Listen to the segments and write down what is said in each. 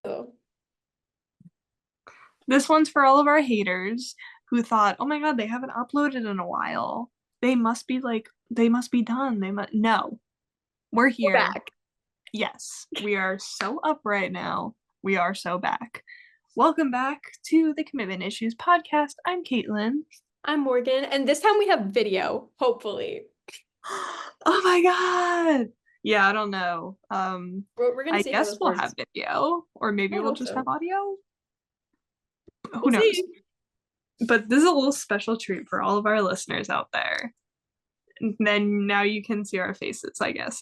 though. This one's for all of our haters who thought, oh my God, they haven't uploaded in a while. They must be done. No, we're We're here. back. Yes, we are so up right now. We are so back. Welcome back to the Commitment Issues podcast. I'm Kaitlyn. I'm Morgan, and this time we have video, hopefully. Oh my God. Yeah, I don't know. We're gonna I see how guess this we'll works. have video, or maybe I we'll hope just have so. audio. Who We'll knows? see. But this is a little special treat for all of our listeners out there. And then now you can see our faces, I guess.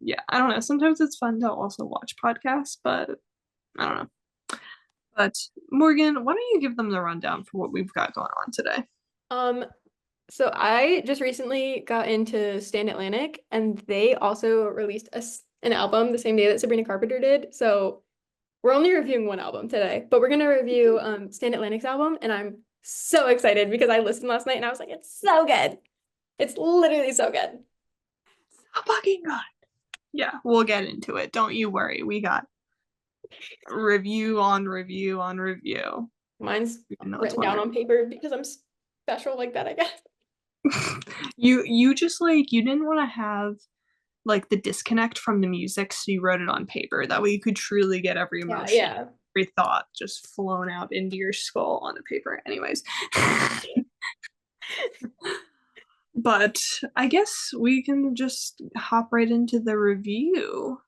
Yeah, I don't know. Sometimes it's fun to also watch podcasts, but I don't know. But Morgan, why don't you give them the rundown for what we've got going on today? Um, so I just recently got into Stand Atlantic, and they also released an album the same day that Sabrina Carpenter did. So we're only reviewing one album today, but we're gonna review Stand Atlantic's album, and I'm so excited because I listened last night and I was like, it's so good. It's literally so good. So fucking good. Yeah, we'll get into it. Don't you worry. We got review on review on review. Mine's Even though it's written one down on paper because I'm special like that, I guess. you just like you didn't want to have like the disconnect from the music, so you wrote it on paper. That way you could truly get every Yeah, emotion, yeah. every thought just flown out into your skull on the paper. Anyways. But I guess we can just hop right into the review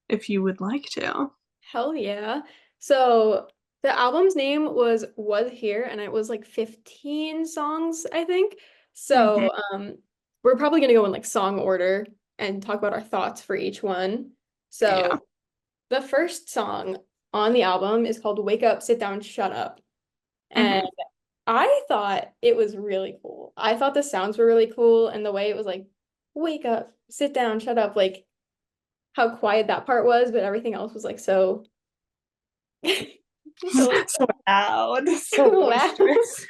if you would like to. Hell yeah. So the album's name was Here, and it was like 15 songs, I think. Mm-hmm. So we're probably gonna go in like song order and talk about our thoughts for each one. Yeah. So the first song on the album is called Wake Up, Sit Down, Shut Up. And Mm-hmm. I thought it was really cool. I thought the sounds were really cool, and the way it was like, wake up, sit down, shut up, like how quiet that part was, but everything else was like so so like So loud, so loud. boisterous.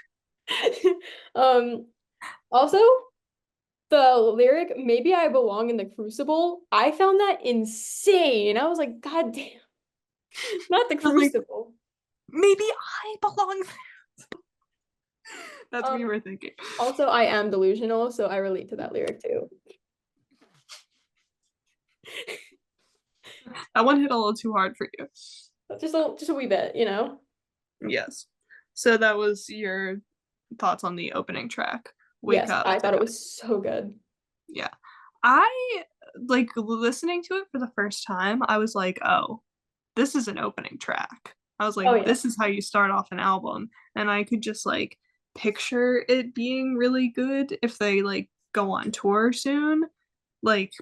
Um, also the lyric, maybe I belong in the crucible. I found that insane. I was like, God damn, not the I'm like, crucible. maybe I belong there. That's what Um, you were thinking. also I am delusional, so I relate to that lyric too. That one hit a little too hard for you. Just a wee bit, you know? Yes. So that was your thoughts on the opening track. Wake Yes, up. I thought it was so good. Yeah. I like listening to it for the first time, I was like, oh, this is an opening track. I was like, Oh yeah. this is how you start off an album. And I could just like picture it being really good if they like go on tour soon. Like,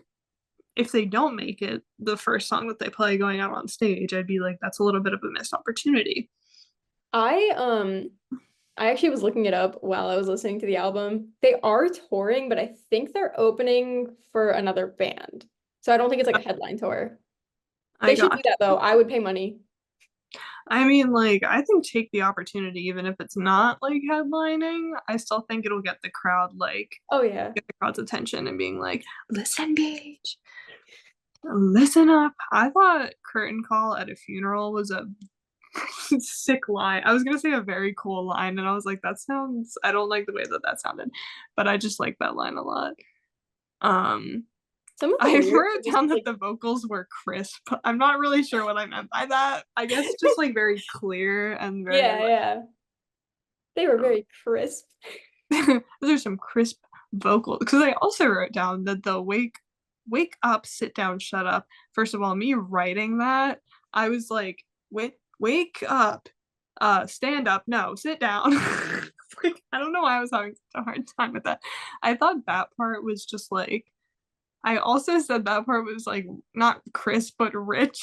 if they don't make it the first song that they play going out on stage, I'd be like, that's a little bit of a missed opportunity. I I actually was looking it up while I was listening to the album. They are touring, but I think they're opening for another band. So I don't think it's like a headline tour. I They should do got that though. I would pay money. I mean, like, I think take the opportunity, even if it's not like headlining. I still think it'll get the crowd, like, Oh yeah. get the crowd's attention and being like, listen, bitch, listen up. I thought Curtain Call at a Funeral was a sick line. I was gonna say a very cool line, and I was like, that sounds, I don't like the way that that sounded, but I just like that line a lot. Um, Some of the I lyrics are wrote just down that like, the vocals were crisp. I'm not really sure what I meant by that. I guess just like very clear and very yeah, like yeah. They were very crisp. those are some crisp vocals. Because I also wrote down that the wake up, sit down, shut up. First of all, me writing that, I was like, wake up, stand up, no, sit down. Like, I don't know why I was having such a hard time with that. I thought that part was just like I also said that part was like not crisp but rich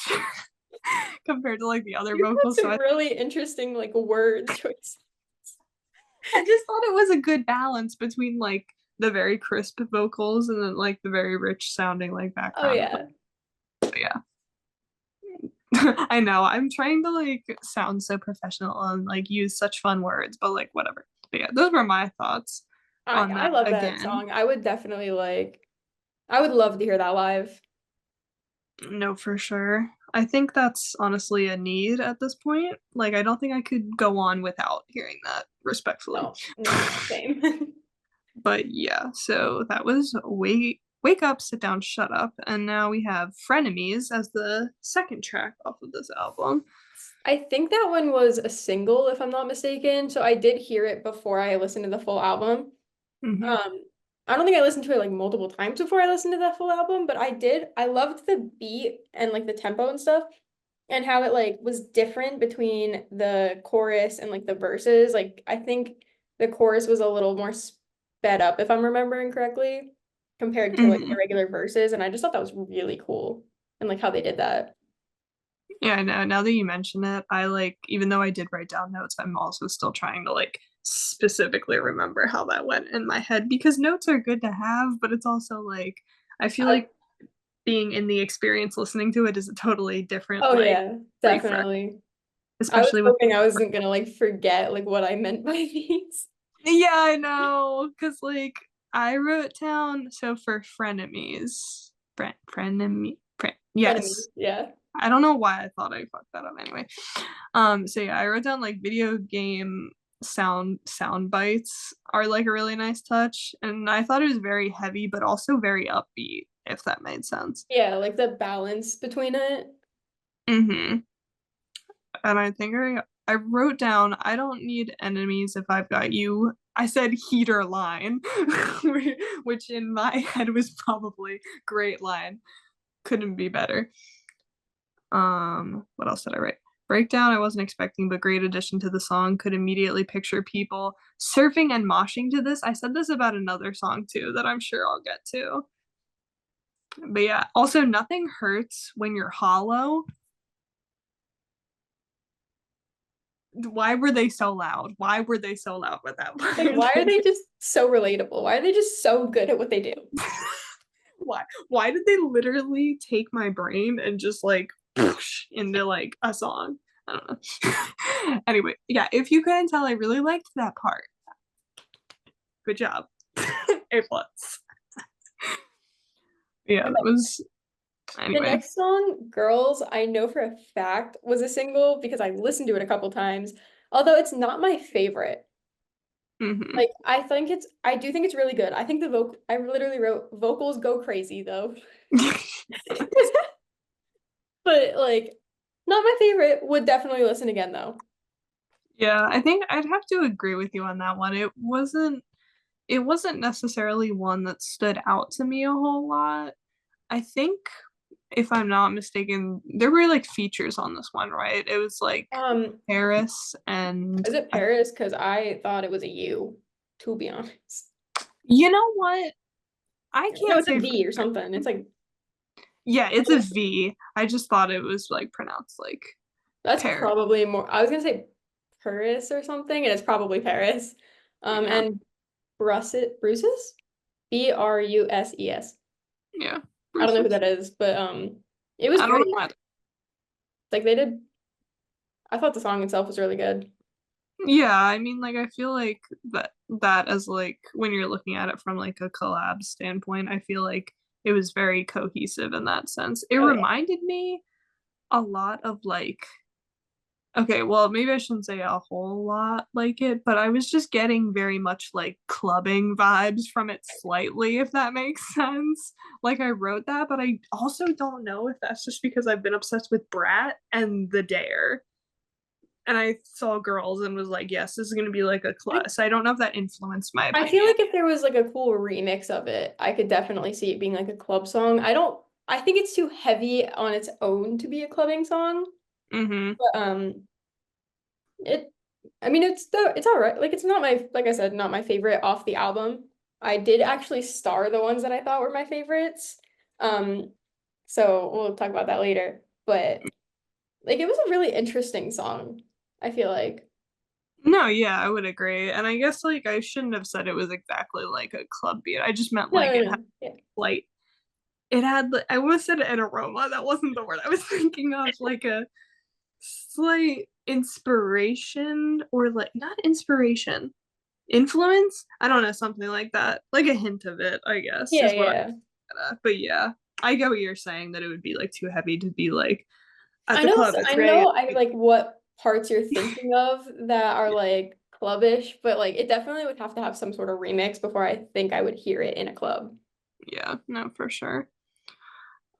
compared to like the other You had vocals. So some really interesting like word choices. I just thought it was a good balance between like the very crisp vocals and then like the very rich sounding like Oh background. yeah. But yeah. I know. I'm trying to like sound so professional and like use such fun words, but like whatever. But yeah, those were my thoughts on I that love that again. song. I would definitely I would love to hear that live. No, for sure. I think that's honestly a need at this point. Like, I don't think I could go on without hearing that, respectfully. No, no, same. But yeah, so that was Wake Up, Sit Down, Shut Up. And now we have Frenemies as the second track off of this album. I think that one was a single, if I'm not mistaken. So I did hear it before I listened to the full album. Hmm. Um, I don't think I listened to it like multiple times before I listened to that full album, but I did. I loved the beat and like the tempo and stuff, and how it like was different between the chorus and like the verses. Like I think the chorus was a little more sped up, if I'm remembering correctly, compared to like the Hmm. regular verses, and I just thought that was really cool and like how they did that. Yeah, I know. Now that you mention it, I like, even though I did write down notes, I'm also still trying to like specifically remember how that went in my head because notes are good to have, but it's also like, I feel I, like being in the experience listening to it is a totally different oh like yeah, refresh, definitely. I was especially with. hoping I wasn't gonna like forget like what I meant by these. Yeah, I know. Cause like I wrote down so for frenemies. Frenemies, Yes. yeah. I don't know why I thought I fucked that up anyway. So yeah, I wrote down like video game sound bites are like a really nice touch. And I thought it was very heavy, but also very upbeat, if that made sense. Yeah, like the balance between it. Mm-hmm. And I think I wrote down, I don't need enemies if I've got you. I said heater line, which in my head was probably great line. Couldn't be better. What else did I write? Breakdown, I wasn't expecting, but great addition to the song. Could immediately picture people surfing and moshing to this. I said this about another song too that I'm sure I'll get to. But yeah, also nothing hurts when you're hollow. Why were they so loud? Why were they so loud with that Like, part? why are they just so relatable? Why are they just so good at what they do? Why did they literally take my brain and just like into like a song? I don't know. Anyway, yeah, if you couldn't tell, I really liked that part. Good job. A plus. Yeah, that was The anyway. next song, Girls, I know for a fact was a single because I listened to it a couple times, although it's not my favorite. Hmm. Like, I do think it's really good. I think I literally wrote vocals go crazy though. But like, not my favorite. Would definitely listen again though. Yeah, I think I'd have to agree with you on that one. It wasn't necessarily one that stood out to me a whole lot. I think if I'm not mistaken, there were like features on this one, right? It was like Um, Paris and is it I, Paris? Because I thought it was a U, to be honest. you know what? I No, can't it's a say for V or something. It's certain. like Yeah, it's a V. I just thought it was like pronounced like that's Paris. probably more. I was gonna say Paris or something, and it's probably Paris. Yeah, And Bruces, Bruses. yeah. I don't know who Bruce's. that is, but it was I don't know great. what. Like they did. I thought the song itself was really good. Yeah, I mean, like I feel like that as like when you're looking at it from like a collab standpoint, I feel like it was very cohesive in that sense. It Oh yeah. reminded me a lot of like okay, well, maybe I shouldn't say a whole lot like it, but I was just getting very much like clubbing vibes from it slightly, if that makes sense. Like I wrote that, but I also don't know if that's just because I've been obsessed with Brat and The Dare. And I saw girls and was like, yes, this is gonna be like a I, class. I don't know if that influenced my I feel opinion. like if there was like a cool remix of it, I could definitely see it being like a club song. I think it's too heavy on its own to be a clubbing song. Mm-hmm. But it I mean it's all right. Like it's not my like I said, not my favorite off the album. I did actually star the ones that I thought were my favorites. Um so we'll talk about that later. But like it was a really interesting song, I feel like. No, yeah, I would agree. And I guess like I shouldn't have said it was exactly like a club beat. I just meant No, like no, it had no. Yeah. like it had I almost said an aroma. That wasn't the word I was thinking of. Like a slight inspiration or like not inspiration, influence. I don't know, something like that. Like a hint of it, I guess, Yeah, is what yeah. but yeah, I get what you're saying that it would be like too heavy to be like At I the know, club, it's I great. know, I like what parts you're thinking of that are like clubbish, but like it definitely would have to have some sort of remix before I think I would hear it in a club. Yeah, no, for sure.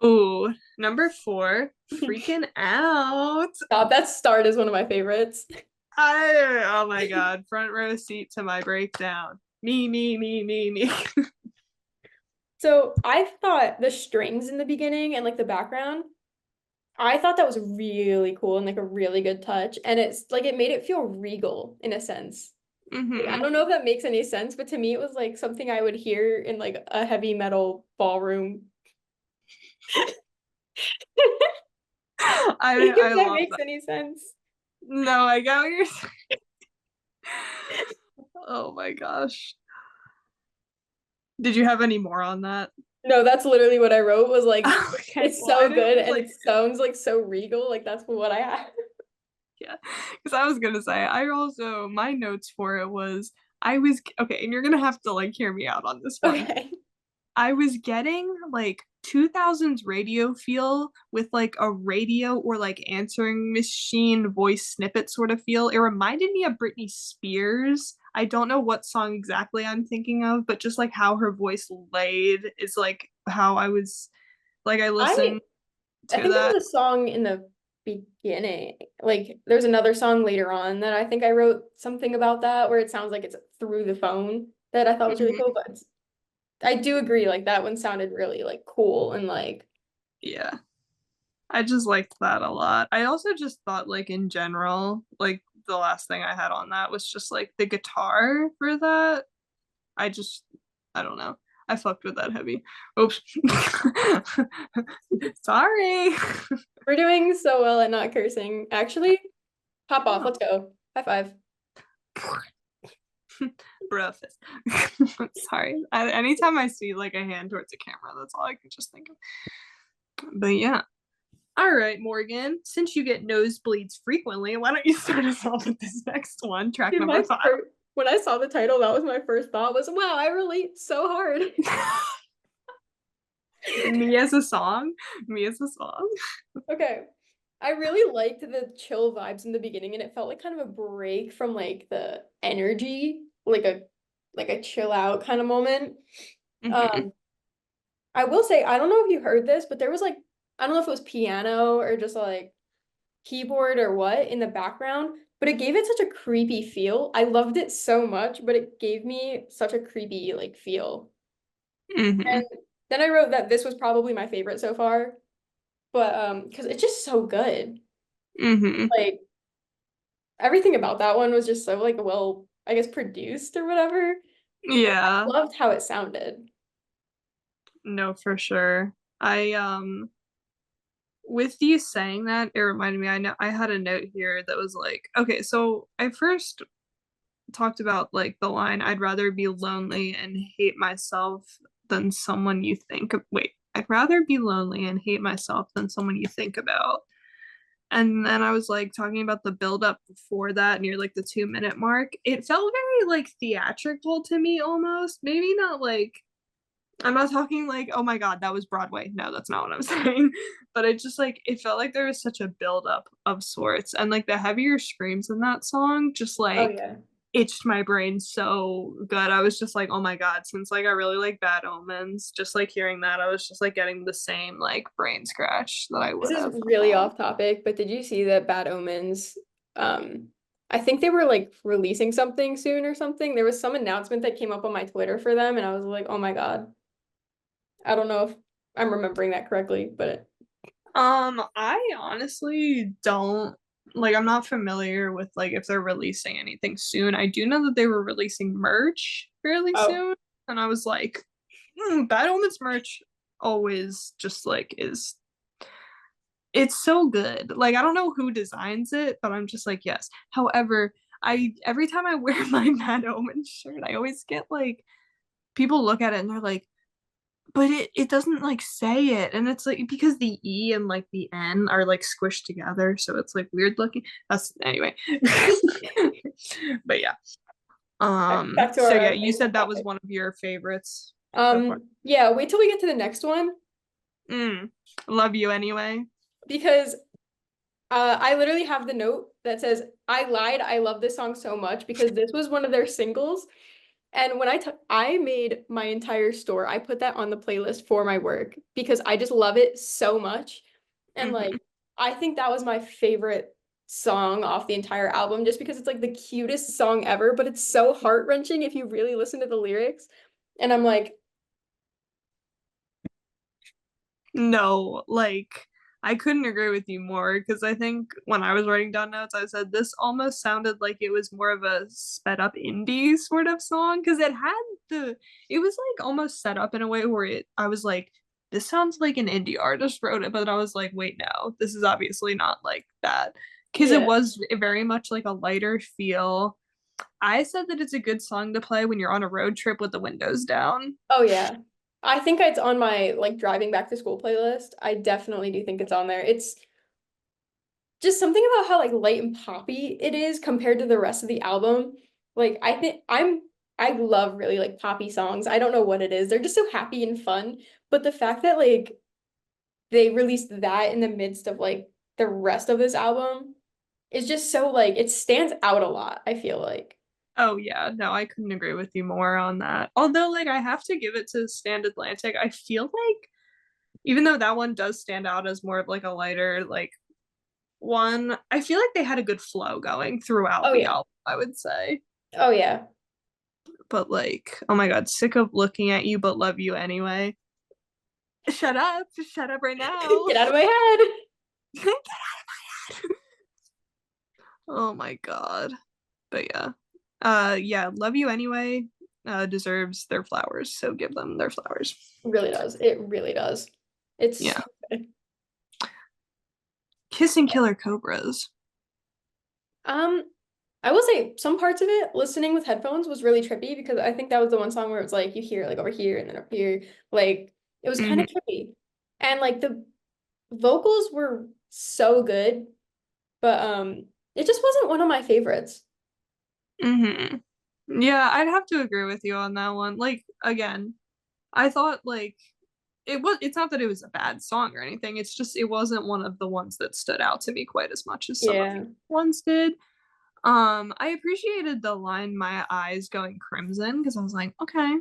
Ooh, number 4, freaking out. God, that start is one of my favorites. Oh my god, front row seat to my breakdown. Me. So I thought the strings in the beginning and like the background, I thought that was really cool and like a really good touch. And it's like it made it feel regal in a sense. Like, I Mm-hmm. don't know if that makes any sense, but to me it was like something I would hear in like a heavy metal ballroom. I If that love makes that. any sense. No, I got what you're saying. Oh my gosh. Did you have any more on that? No, that's literally what I wrote was like Okay, it's well, I so didn't good and like, it sounds like so regal. Like that's what I had. yeah, because I was gonna say, I also, my notes for it was, I was, okay, and you're gonna have to like hear me out on this one. Okay. I was getting like 2000s radio feel with like a radio or like answering machine voice snippet sort of feel. It reminded me of Britney Spears. I don't know what song exactly I'm thinking of, but just like how her voice laid is like how I was like I I listened I to think there that. was a song in the beginning. Like there's another song later on that I think I wrote something about that where it sounds like it's through the phone that I thought was really cool. Mhm. But I do agree, like that one sounded really like cool and like Yeah. I just liked that a lot. I also just thought like in general, like the last thing I had on that was just like the guitar for that. I just, I don't know. I fucked with that heavy. Oops. Sorry. we're doing so well at not cursing. Actually, pop off. Oh. Let's go. High five. Bro fist. Sorry. Anytime I see like a hand towards a camera, that's all I can just think of. But yeah. All right, Morgan. Since you get nosebleeds frequently, why don't you start us off with this next one, track Dude, number my 5. first, when I saw the title, that was my first thought was, wow, I relate so hard. Me as a song. Me as a song. Okay. I really liked the chill vibes in the beginning, and it felt like kind of a break from like the energy, like a chill out kind of moment. Mm-hmm. Um, I will say, I don't know if you heard this, but there was like, I don't know if it was piano or just like keyboard or what in the background, but it gave it such a creepy feel. I loved it so much, but it gave me such a creepy like feel. Mm-hmm. And then I wrote that this was probably my favorite so far, but because it's just so good. Mm-hmm. Like everything about that one was just so like well, I guess produced or whatever. Yeah. Loved how it sounded. No, for sure. I with you saying that, it reminded me, I know I had a note here that was like, okay, so I first talked about like the line, I'd rather be lonely and hate myself than someone you think of. Wait, I'd rather be lonely and hate myself than someone you think about. And then I was like talking about the build up before that near like the 2 minute mark. It felt very like theatrical to me almost. Maybe not like, I'm not talking like, oh my God, that was Broadway. No, that's not what I'm saying. But it just like, it felt like there was such a buildup of sorts. And like the heavier screams in that song just Oh like yeah. itched my brain so good. I was just like, oh my God, since like I really like Bad Omens, just like hearing that, I was just like getting the same like brain scratch that I This would is have from really that. off topic, but did you see that Bad Omens I think they were like releasing something soon or something. There was some announcement that came up on my Twitter for them and I was like, "Oh my God." I don't know if I'm remembering that correctly, but I honestly don't like, I'm not familiar with like if they're releasing anything soon. I do know that they were releasing merch fairly oh, soon, and I was like, Bad Omens merch always just like is, it's so good. Like I don't know who designs it, but I'm just like, yes. However, I every time I wear my Bad Omens shirt, I always get like people look at it and they're like, but it doesn't like say it, and it's like because the E and like the N are like squished together, so it's like weird looking. That's anyway. But yeah. back to So our yeah, you main said that was topic. one of your favorites so far. Yeah, wait till we get to the next one, because Mm, love you anyway. I literally have the note that says, I lied, I love this song so much because this was one of their singles. And when I made my entire store, I put that on the playlist for my work because I just love it so much. And Hmm. like, I think that was my favorite song off the entire album just because it's like the cutest song ever, but it's so heart-wrenching if you really listen to the lyrics. And I'm like, No, like I couldn't agree with you more because I think when I was writing down notes, I said this almost sounded like it was more of a sped up indie sort of song because it was like almost set up in a way where I was like, this sounds like an indie artist wrote it, but I was like, wait, no, this is obviously not like that because it yeah. was very much like a lighter feel. I said that it's a good song to play when you're on a road trip with the windows down. Oh yeah. I think it's on my like driving back to school playlist. I definitely do think it's on there. It's just something about how like light and poppy it is compared to the rest of the album. Like I love really like poppy songs. I don't know what it is. They're just so happy and fun. But the fact that like they released that in the midst of like the rest of this album is just so like it stands out a lot, I feel like. Oh yeah, no, I couldn't agree with you more on that. Although like I have to give it to Stand Atlantic. I feel like even though that one does stand out as more of like a lighter like one, I feel like they had a good flow going throughout Oh the yeah. album, I would say. Oh yeah. But like, oh my god, sick of looking at you but love you anyway. Shut up right now. Get out of my head. Oh my god. But yeah. Yeah, love you anyway deserves their flowers, so give them their flowers. It really does. It really does. It's Yeah. so good. Kissin' Killer Cobras. Um, I will say some parts of it, listening with headphones was really trippy because I think that was the one song where it's like you hear like over here and then up here. Like it was kind of Mm-hmm. trippy. And like the vocals were so good, but it just wasn't one of my favorites. Mm-hmm. Yeah, I'd have to agree with you on that one. Like again, I thought like it's not that it was a bad song or anything. It's just it wasn't one of the ones that stood out to me quite as much as some of the Yeah. ones did. I appreciated the line "My eyes going crimson" because I was like, okay,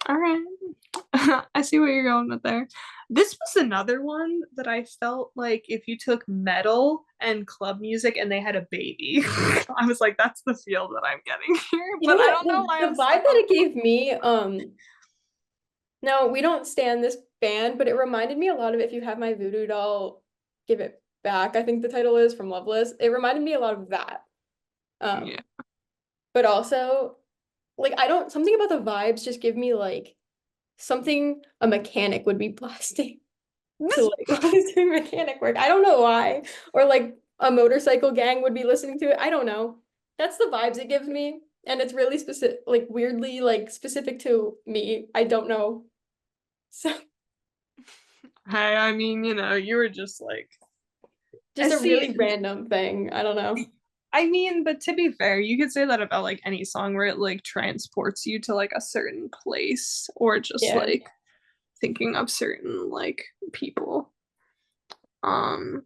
all right, I see what you're going with there. This was another one that I felt like if you took metal and club music and they had a baby, I was like, that's the feel that I'm getting here. You know But I what? don't know why The I'm vibe stuck that on. it gave me, no, we don't stand this band, but it reminded me a lot of If You Have My Voodoo Doll, Give It Back, I think the title is from Loveless. It reminded me a lot of that. Yeah. Um, but also like I don't something about the vibes just give me like something a mechanic would be blasting to like while he's doing mechanic work. I don't know why. Or like a motorcycle gang would be listening to it. I don't know. That's the vibes it gives me. And it's really specific, like weirdly like specific to me. I don't know. So Hey, I mean, you were just like, I just a see. really random thing. I don't know. I mean, but to be fair, you could say that about like any song where it like transports you to like a certain place or just Yeah. like thinking of certain like people. Um,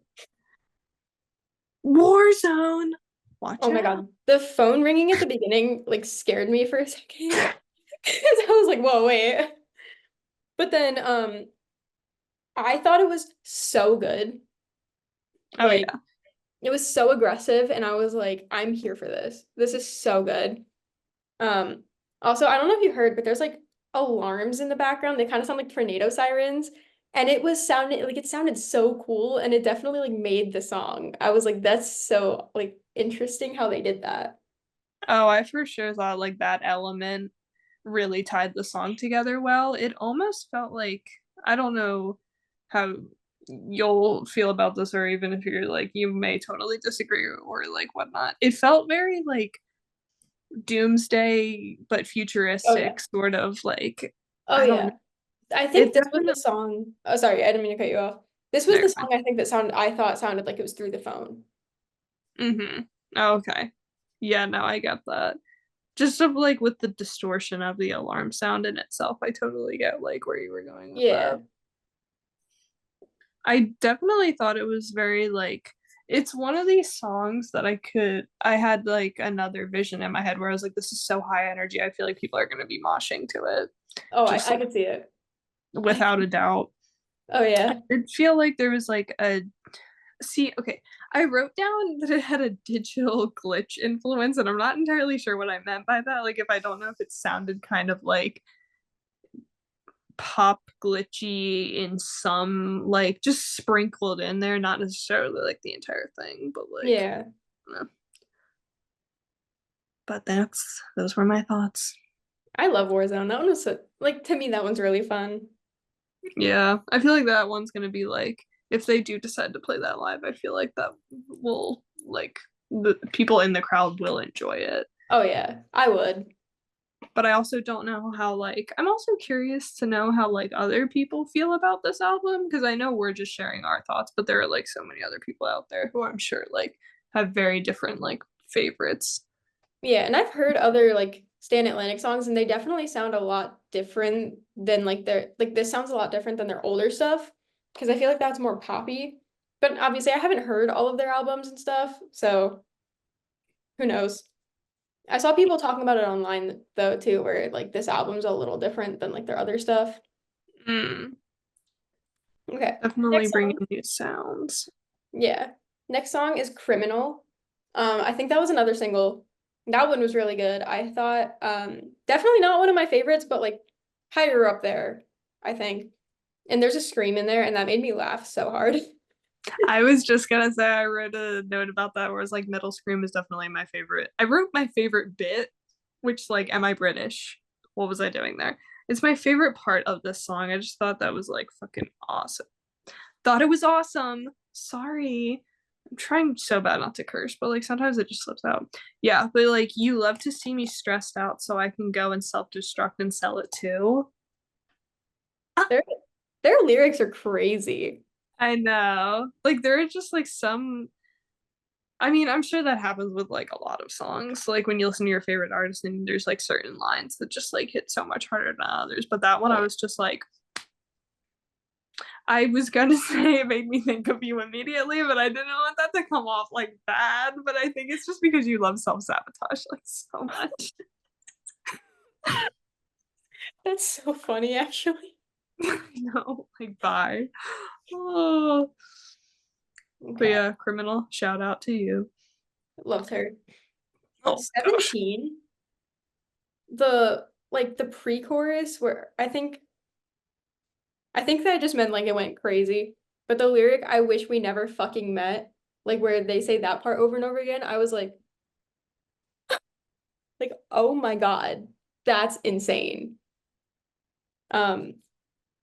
Warzone. Oh Watch my out. God. The phone ringing at the beginning like scared me for a second. Because I was like, whoa, wait. But then I thought it was so good. Oh Like yeah. it was so aggressive and I was like, I'm here for this. This is so good. Um Also, I don't know if you heard, but there's like alarms in the background. They kind of sound like tornado sirens. And it was sounding like it sounded so cool and it definitely like made the song. I was like, that's so like interesting how they did that. Oh, I for sure thought like that element really tied the song together well. It almost felt like I don't know how you'll feel about this, or even if you're like you may totally disagree or like whatnot. It felt very like doomsday but Oh yeah. futuristic, sort of like Oh I don't know. yeah. I think It this was the definitely song. Oh, sorry, I didn't mean to cut you off. This was no, the you're fine. song I think that I thought sounded like it was through the phone. Mm-hmm. Oh, okay. Yeah, no, I get that. Just of like with the distortion of the alarm sound in itself, I totally get like where you were going with Yeah. that. I definitely thought it was very like it's one of these songs that I had like another vision in my head where I was like, this is so high energy. I feel like people are gonna be moshing to it. Oh, Just I like could see it. without a doubt. Oh I yeah. did feel like there was like a see, okay. I wrote down that it had a digital glitch influence, and I'm not entirely sure what I meant by that. Like if I don't know if it sounded kind of like pop glitchy in some like just sprinkled in there, not necessarily like the entire thing, but like Yeah. but those were my thoughts. I love Warzone. That one was so, like to me that one's really fun. Yeah, I feel like that one's gonna be like if they do decide to play that live, I feel like that will like the people in the crowd will enjoy it. Oh yeah, I would. But I also don't know how like I'm also curious to know how like other people feel about this album because I know we're just sharing our thoughts, but there are like so many other people out there who I'm sure like have very different like favorites. Yeah, and I've heard other like Stan Atlantic songs and they definitely sound a lot different than like their like this sounds a lot different than their older stuff because I feel like that's more poppy. But obviously I haven't heard all of their albums and stuff, so who knows? I saw people talking about it online though too, where like this album's a little different than like their other stuff. Mm, Okay. definitely Next bringing song. new sounds. Yeah. Next song is Criminal. I think that was another single. That one was really good. I thought definitely not one of my favorites, but like higher up there, I think. And there's a scream in there, and that made me laugh so hard. I was just gonna say I wrote a note about that where it's like Middle Scream is definitely my favorite. I wrote my favorite bit, which like, am I British? What was I doing there? It's my favorite part of this song. I just thought that was like fucking awesome. Thought it was awesome. Sorry. I'm trying so bad not to curse, but like sometimes it just slips out. Yeah, but like you love to see me stressed out so I can go and self-destruct and sell it too. Their their lyrics are crazy. I know. Like there are just like some I mean, I'm sure that happens with like a lot of songs. Like when you listen to your favorite artist and there's like certain lines that just like hit so much harder than others. But that one Oh I yeah. was just like I was gonna say it made me think of you immediately, but I didn't want that to come off like bad. But I think it's just because you love self-sabotage like so much. That's so funny actually. No, like bye. Oh. But Okay. yeah, criminal, shout out to you. Loved her. Oh gosh. 17, the like the pre-chorus where I think that just meant like it went crazy. But the lyric, I wish we never fucking met, like where they say that part over and over again, I was like, oh my God, that's insane. Um,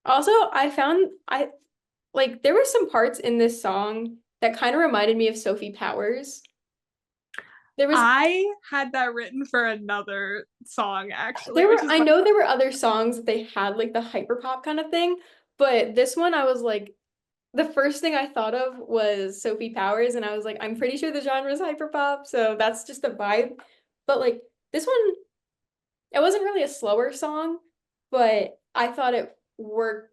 Also, I found I like there were some parts in this song that kind of reminded me of Sophie Powers. There was I had that written for another song actually, there which were is I know there were other songs that they had like the hyperpop kind of thing, but this one I was like the first thing I thought of was Sophie Powers, and I was like, I'm pretty sure the genre is hyperpop, so that's just the vibe. But like this one, it wasn't really a slower song, but I thought it worked.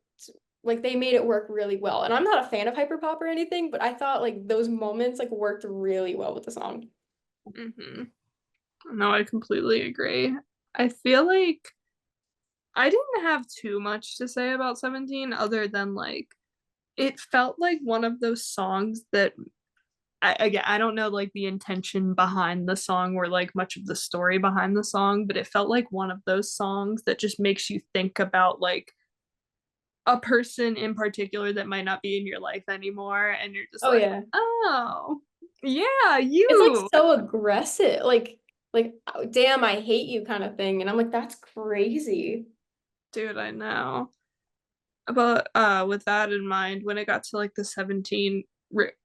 Like they made it work really well. And I'm not a fan of hyperpop or anything, but I thought like those moments like worked really well with the song. hmm No, I completely agree. I feel like I didn't have too much to say about 17 other than like it felt like one of those songs that again, I don't know like the intention behind the song or like much of the story behind the song, but it felt like one of those songs that just makes you think about like a person in particular that might not be in your life anymore and you're just Oh like, yeah. "Oh, yeah, It's like you." so aggressive. Like oh, damn, I hate you kind of thing. And I'm like, that's crazy. Dude, I know. But with that in mind, when it got to like the 17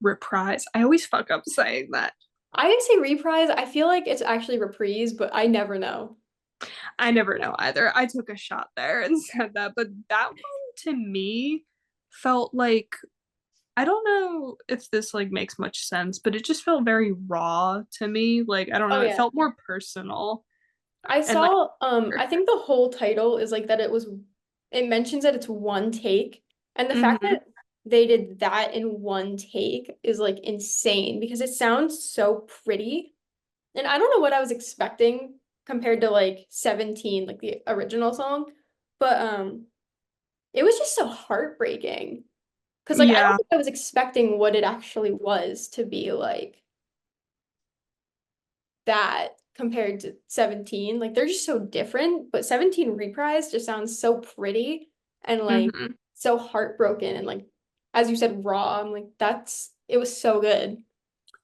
reprise, I always fuck up saying that. I say reprise. I feel like it's actually reprise, but I never know. I never know either. I took a shot there and said that, but that one to me felt like I don't know if this like makes much sense, but it just felt very raw to me. Like I don't Oh know, it yeah. felt more personal I and like saw I think the whole title is like that it mentions that it's one take. And the fact that mm-hmm. they did that in one take is like insane because it sounds so pretty. And I don't know what I was expecting compared to like 17, like the original song, but it was just so heartbreaking. Because like I don't Yeah. think I was expecting what it actually was to be like that compared to 17. Like they're just so different, but 17 Reprise just sounds so pretty and like Hmm. so heartbroken and like as you said raw. I'm like that's it was so good.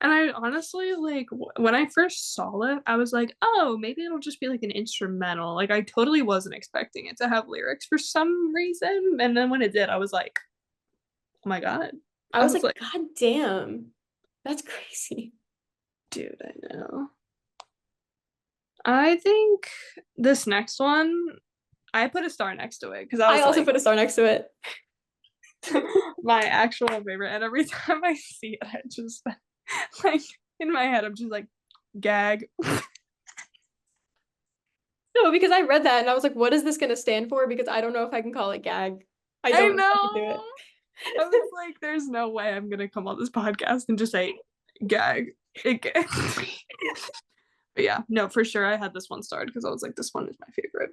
And I honestly like when I first saw it, I was like, oh, maybe it'll just be like an instrumental. Like I totally wasn't expecting it to have lyrics for some reason. And then when it did, I was like, oh my God. I I was was like, like, God damn, that's crazy. dude, I know. I think this next one, I put a star next to it because I I was also like, put a star next to it. my actual favorite. And every time I see it, I just like in my head, I'm just like, gag. No, because I read that and I was like, what is this gonna stand for? Because I don't know if I can call it gag. I I don't know if I can do know. it. I was like, there's no way I'm gonna come on this podcast and just say gag. It gag. But yeah, no, for sure I had this one starred because I was like, this one is my favorite.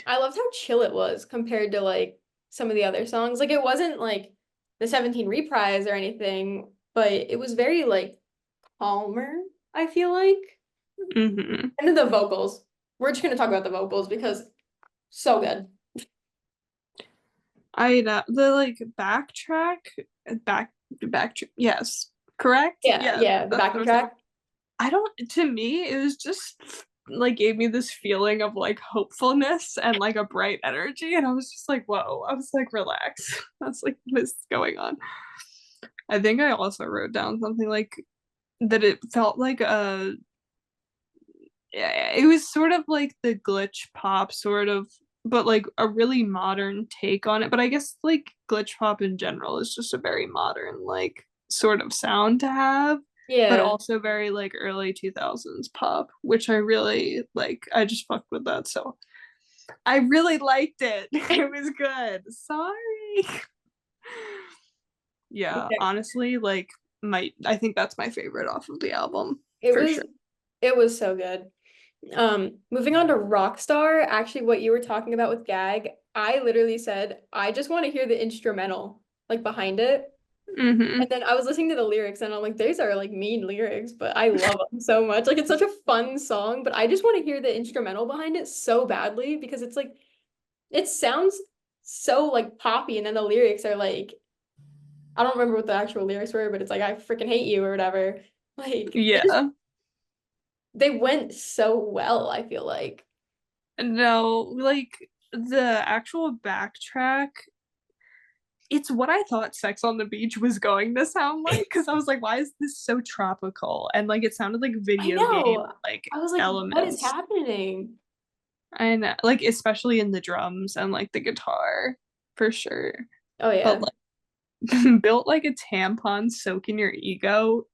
I loved how chill it was compared to like some of the other songs. Like it wasn't like the 17 reprise or anything, but it was very like calmer, I feel like. Hmm. And then the vocals. We're just gonna talk about the vocals because so good. I the like backtrack back yes, correct, Yeah, yeah, yeah, the that's what backing I'm saying. track. I don't, to me it was just like gave me this feeling of like hopefulness and like a bright energy, and I was just like, whoa. I was like, relax. That's like what's going on. I think I also wrote down something like that it felt like a, it was sort of like the glitch pop sort of, but like a really modern take on it. But I guess like glitch pop in general is just a very modern like sort of sound to have, but Yeah. also very like early 2000s pop, which I really like. I just fucked with that. So I really liked it. It was good. Sorry. Yeah, Okay. honestly, like my, I think that's my favorite off of the album It for was sure. it was so good. Moving on to Rockstar, actually what you were talking about with Gag, I literally said, I just want to hear the instrumental, like behind it. Mm-hmm. And then I was listening to the lyrics and I'm like, these are like mean lyrics, but I love them so much. Like it's such a fun song, but I just want to hear the instrumental behind it so badly because it's like it sounds so like poppy and then the lyrics are like I don't remember what the actual lyrics were, but it's like I freaking hate you or whatever. Like it just Yeah. they went so well, I feel like. No, like the actual backtrack, it's what I thought Sex on the Beach was going to sound like because I was like, why is this so tropical? And like it sounded like I video game know. like I was like, what is elements. happening? And like especially in the drums and like the guitar for sure. Oh But yeah. like built like a tampon soaking your ego.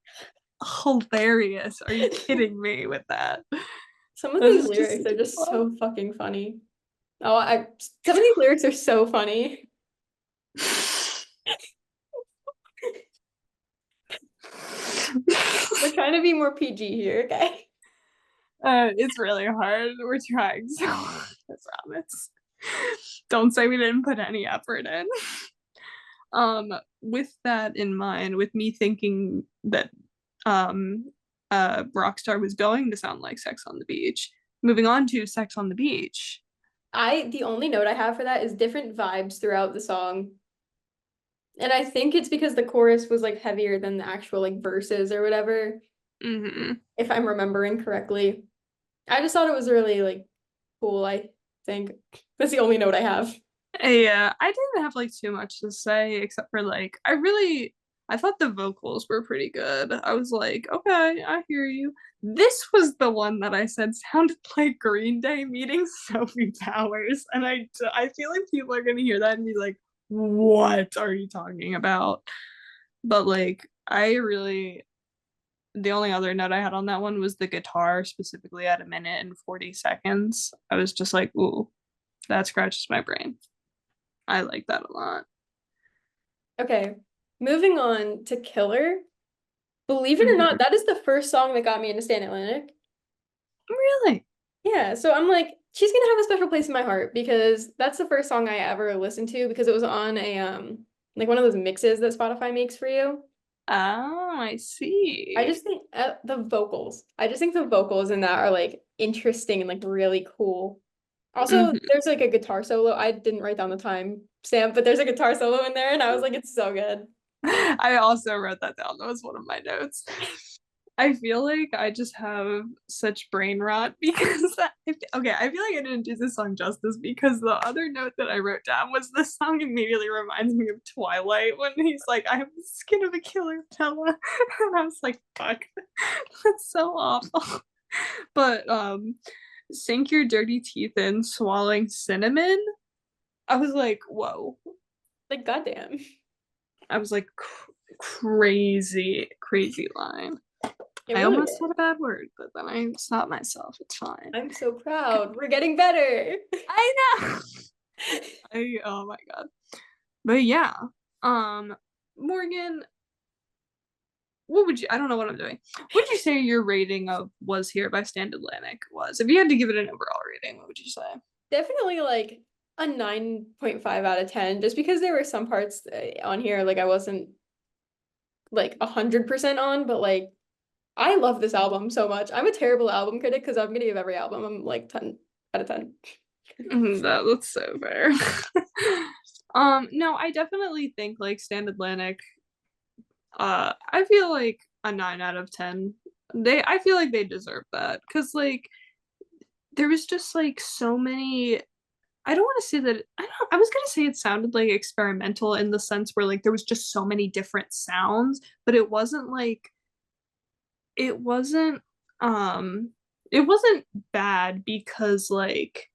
Hilarious. Are you kidding me with that? Some of This these is just lyrics such are a just fun. so fucking funny. Oh, I some of these lyrics are so funny. We're trying to be more PG here, okay? It's really hard. We're trying so hard, I promise. Don't say we didn't put any effort in. With that in mind, with me thinking that um Rockstar was going to sound like Sex on the Beach, moving on to Sex on the Beach. The only note I have for that is different vibes throughout the song. And I think it's because the chorus was like heavier than the actual like verses or whatever, Hmm. if I'm remembering correctly. I just thought it was really like cool, I think. That's the only note I have. Yeah, I didn't have like too much to say except for like I thought the vocals were pretty good. I was like, okay, I hear you. This was the one that I said sounded like Green Day meeting Sophie Towers, and I feel like people are gonna hear that and be like, what are you talking about? But like, I really, the only other note I had on that one was the guitar, specifically at 1 minute and 40 seconds. I was just like, ooh, that scratches my brain. I like that a lot. Okay. moving on to Killer. Believe it or not, Mhm. that is the first song that got me into Stand Atlantic. Really? Yeah, so I'm like, she's gonna have a special place in my heart because that's the first song I ever listened to because it was on a like one of those mixes that Spotify makes for you. Oh, I I see. just think the vocals. I just think the vocals in that are like interesting and like really cool. Also, Mhm. there's like a guitar solo. I didn't write down the time stamp, but there's a guitar solo in there, and I was like, it's so good. I also wrote that down. That was one of my notes. I feel like I just have such brain rot because okay, I feel like I didn't do this song justice because the other note that I wrote down was this song immediately reminds me of Twilight when he's like, I have the skin of a killer Bella. And I was like, fuck, that's so awful. But sink your dirty teeth in swallowing cinnamon. I was like, whoa. Like, goddamn. I was like, crazy, crazy line. It I really almost is. said a bad word, but then I stopped myself. It's fine. I'm so proud. We're getting better. I know. Oh my god. But yeah. Um Morgan, what would you I don't know what I'm doing. What would you say your rating of Was Here by Stand Atlantic was? If you had to give it an overall rating, what would you say? Definitely like a 9.5 out of 10, just because there were some parts on here like I wasn't like 100% on, but like I love this album so much. I'm a terrible album critic because I'm gonna give every album I'm like 10 out of 10. That's so fair. No, I definitely think like Stand Atlantic, I feel like a 9 out of 10. I feel like they deserve that. Cause like there was just like so many I don't want to say that I was gonna say it sounded like experimental in the sense where like there was just so many different sounds, but it wasn't um it wasn't bad because like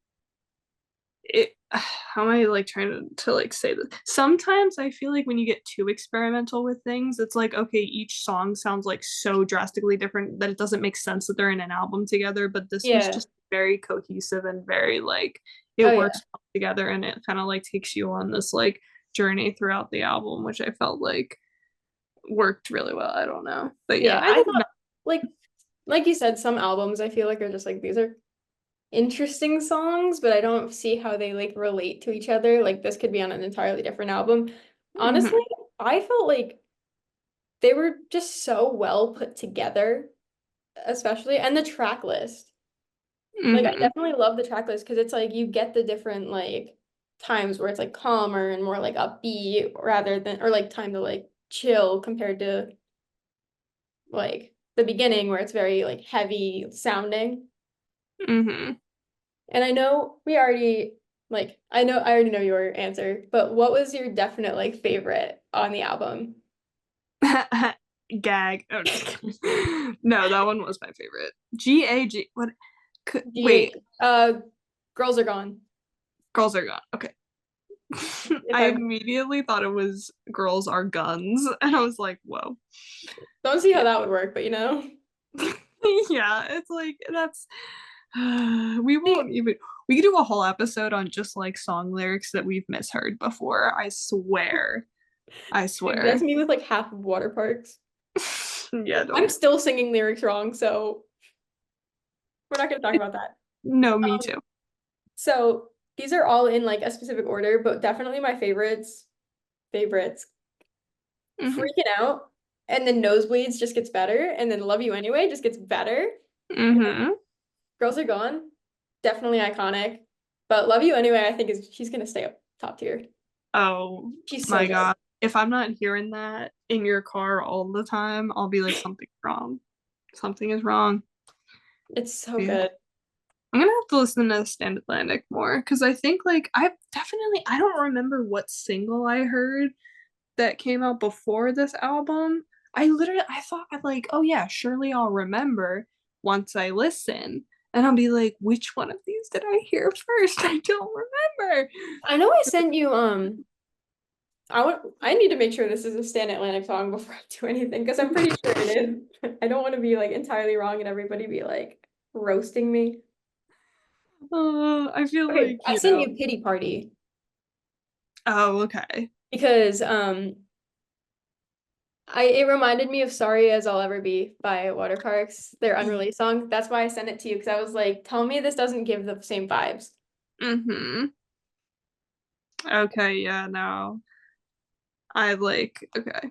it how am I like trying to like say this? Sometimes I feel like when you get too experimental with things, it's like okay, each song sounds like so drastically different that it doesn't make sense that they're in an album together, but this was Yeah. just very cohesive and very like Oh it yeah. works well together and it kind of like takes you on this like journey throughout the album, which I felt like worked really well. I don't know. But yeah, Yeah. I I think thought like you said, some albums I feel like are just like these are interesting songs, but I don't see how they like relate to each other. Like this could be on an entirely different album. Honestly, mm-hmm, I felt like they were just so well put together, especially and the track list. Like I mm-hmm, definitely love the track list because it's like you get the different like times where it's like calmer and more like upbeat rather than or like time to like chill compared to like the beginning where it's very like heavy sounding. mm-hmm. And I know we already like I already know your answer, but what was your definite like favorite on the album? Gag. Oh, just kidding. No, that one was my favorite. GAG. What? GH. Wait, Girls Are Gone. girls are gone. Okay. If I I immediately thought it was girls are guns, and I was like, whoa. don't see how Yeah. that would work, but you know. Yeah, it's like that's we won't even we could do a whole episode on just like song lyrics that we've misheard before. I swear. I Dude, that's swear. me with like half of Water Parks. Yeah, I'm don't. still singing lyrics wrong, so we're not going to talk about that. No, me Um, too. so these are all in like a specific order, but definitely my favorites. Hmm. Freaking Out, and then Nosebleeds just gets better, and then Love You Anyway just gets better. Hmm. Girls Are Gone, definitely iconic, but Love You Anyway, I think is she's gonna stay up top tier. Oh She's so my good. God. If I'm not hearing that in your car all the time, I'll be like, something's wrong. Something is wrong. It's so Yeah. good. I'm gonna have to listen to Stand Atlantic more because I think like I don't remember what single I heard that came out before this album. I thought like, oh yeah, surely I'll remember once I listen. And I'll be like, which one of these did I hear first? I don't remember. I know I sent you I need to make sure this is a Stan Atlantic song before I do anything because I'm pretty sure it is. I don't want to be like entirely wrong and everybody be like roasting me. I feel Okay, like, I sent you Pity Party oh, okay. because It reminded me of Sorry as I'll Ever Be by Water Parks, their unreleased song. That's why I sent it to you because I was like, tell me this doesn't give the same vibes. Mm-hmm. Okay, yeah, no. I like, okay.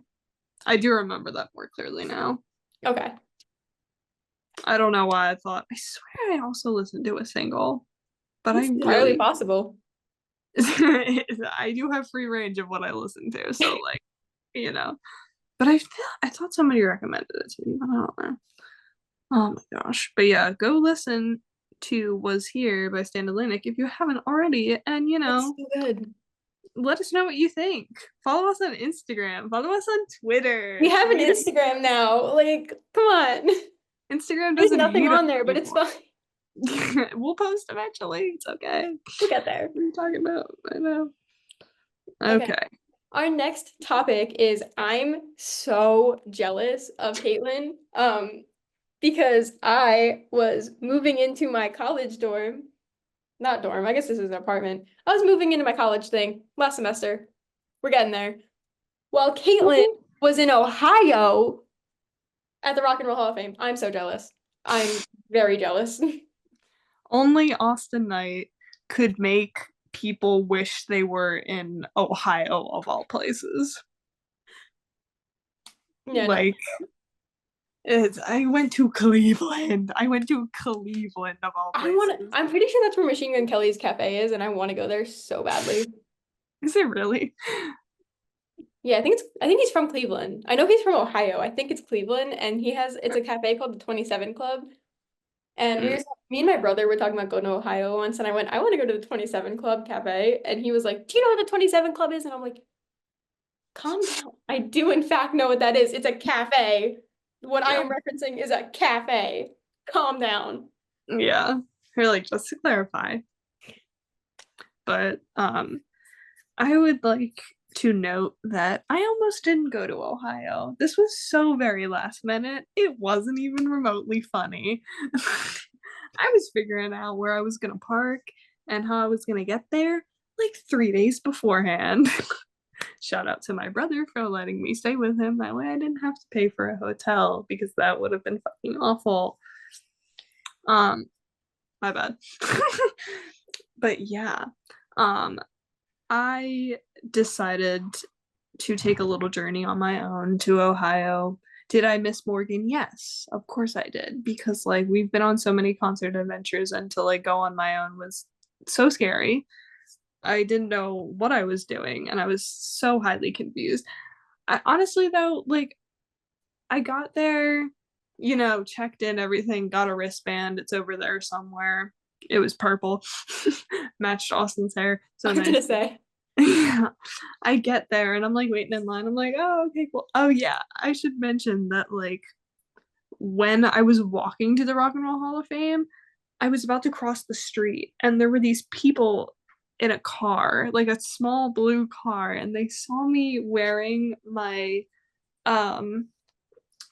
I do remember that more clearly now. Okay. I don't know why I thought, I swear I also listened to a single, but I It's entirely really, possible. I do have free range of what I listen to, so like, you know. But I thought somebody recommended it to me, but I don't know. Oh my gosh. But yeah, go listen to Was Here by Stan Atlantic if you haven't already, and It's so good. let us know what you think. Follow us on Instagram, follow us on We Twitter, have an tweet us. Instagram now. Like, come on. Instagram There's doesn't nothing need us on there, but it's anymore. fine. We'll post eventually. It's okay. We'll get there. What are you talking about? I know. Okay. Okay. Our next topic is I'm so jealous of Kaitlyn. Because I was moving into my college dorm, not dorm, I guess this is an apartment. I was moving into my college thing last semester. We're getting there. While Kaitlyn was in Ohio at the Rock and Roll Hall of Fame. I'm so jealous. I'm very jealous. Only Austin Knight could make people wish they were in Ohio of all places. Yeah, no. Like I went to Cleveland. I went to Cleveland of all places. I'm pretty sure that's where Machine Gun Kelly's cafe is, and I want to go there so badly. Is it really? Yeah, I think he's from Cleveland. I know he's from Ohio. I think it's Cleveland, and it's a cafe called the 27 Club. And Mm, me and my brother were talking about going to Ohio once, and I went, I want to go to the 27 Club cafe. And he was like, do you know what the 27 Club is? And I'm like, calm down. I do, in fact, know what that is. It's a cafe. What I yeah. am referencing is a cafe. Calm down. Yeah. Or like just to clarify. But I would like to note that I almost didn't go to Ohio. This was so very last minute. It wasn't even remotely funny. I was figuring out where I was going to park and how I was going to get there like 3 days beforehand. Shout out to my brother for letting me stay with him. That way I didn't have to pay for a hotel because that would have been fucking awful. Um, my bad. But yeah. Um, I decided to take a little journey on my own to Ohio. Did I miss Morgan? Yes, of course I did. Because like we've been on so many concert adventures and to like go on my own was so scary. I didn't know what I was doing and I was so highly confused. I honestly though, like I got there, checked in everything, got a wristband. It's over there somewhere. It was purple, matched Austin's hair. So I was nice. gonna say. Yeah. I get there and I'm like waiting in line. I'm like, oh, okay, cool. Oh, yeah. I should mention that, like, when I was walking to the Rock and Roll Hall of Fame, I was about to cross the street and there were these people in a car, like a small blue car, and they saw me wearing my um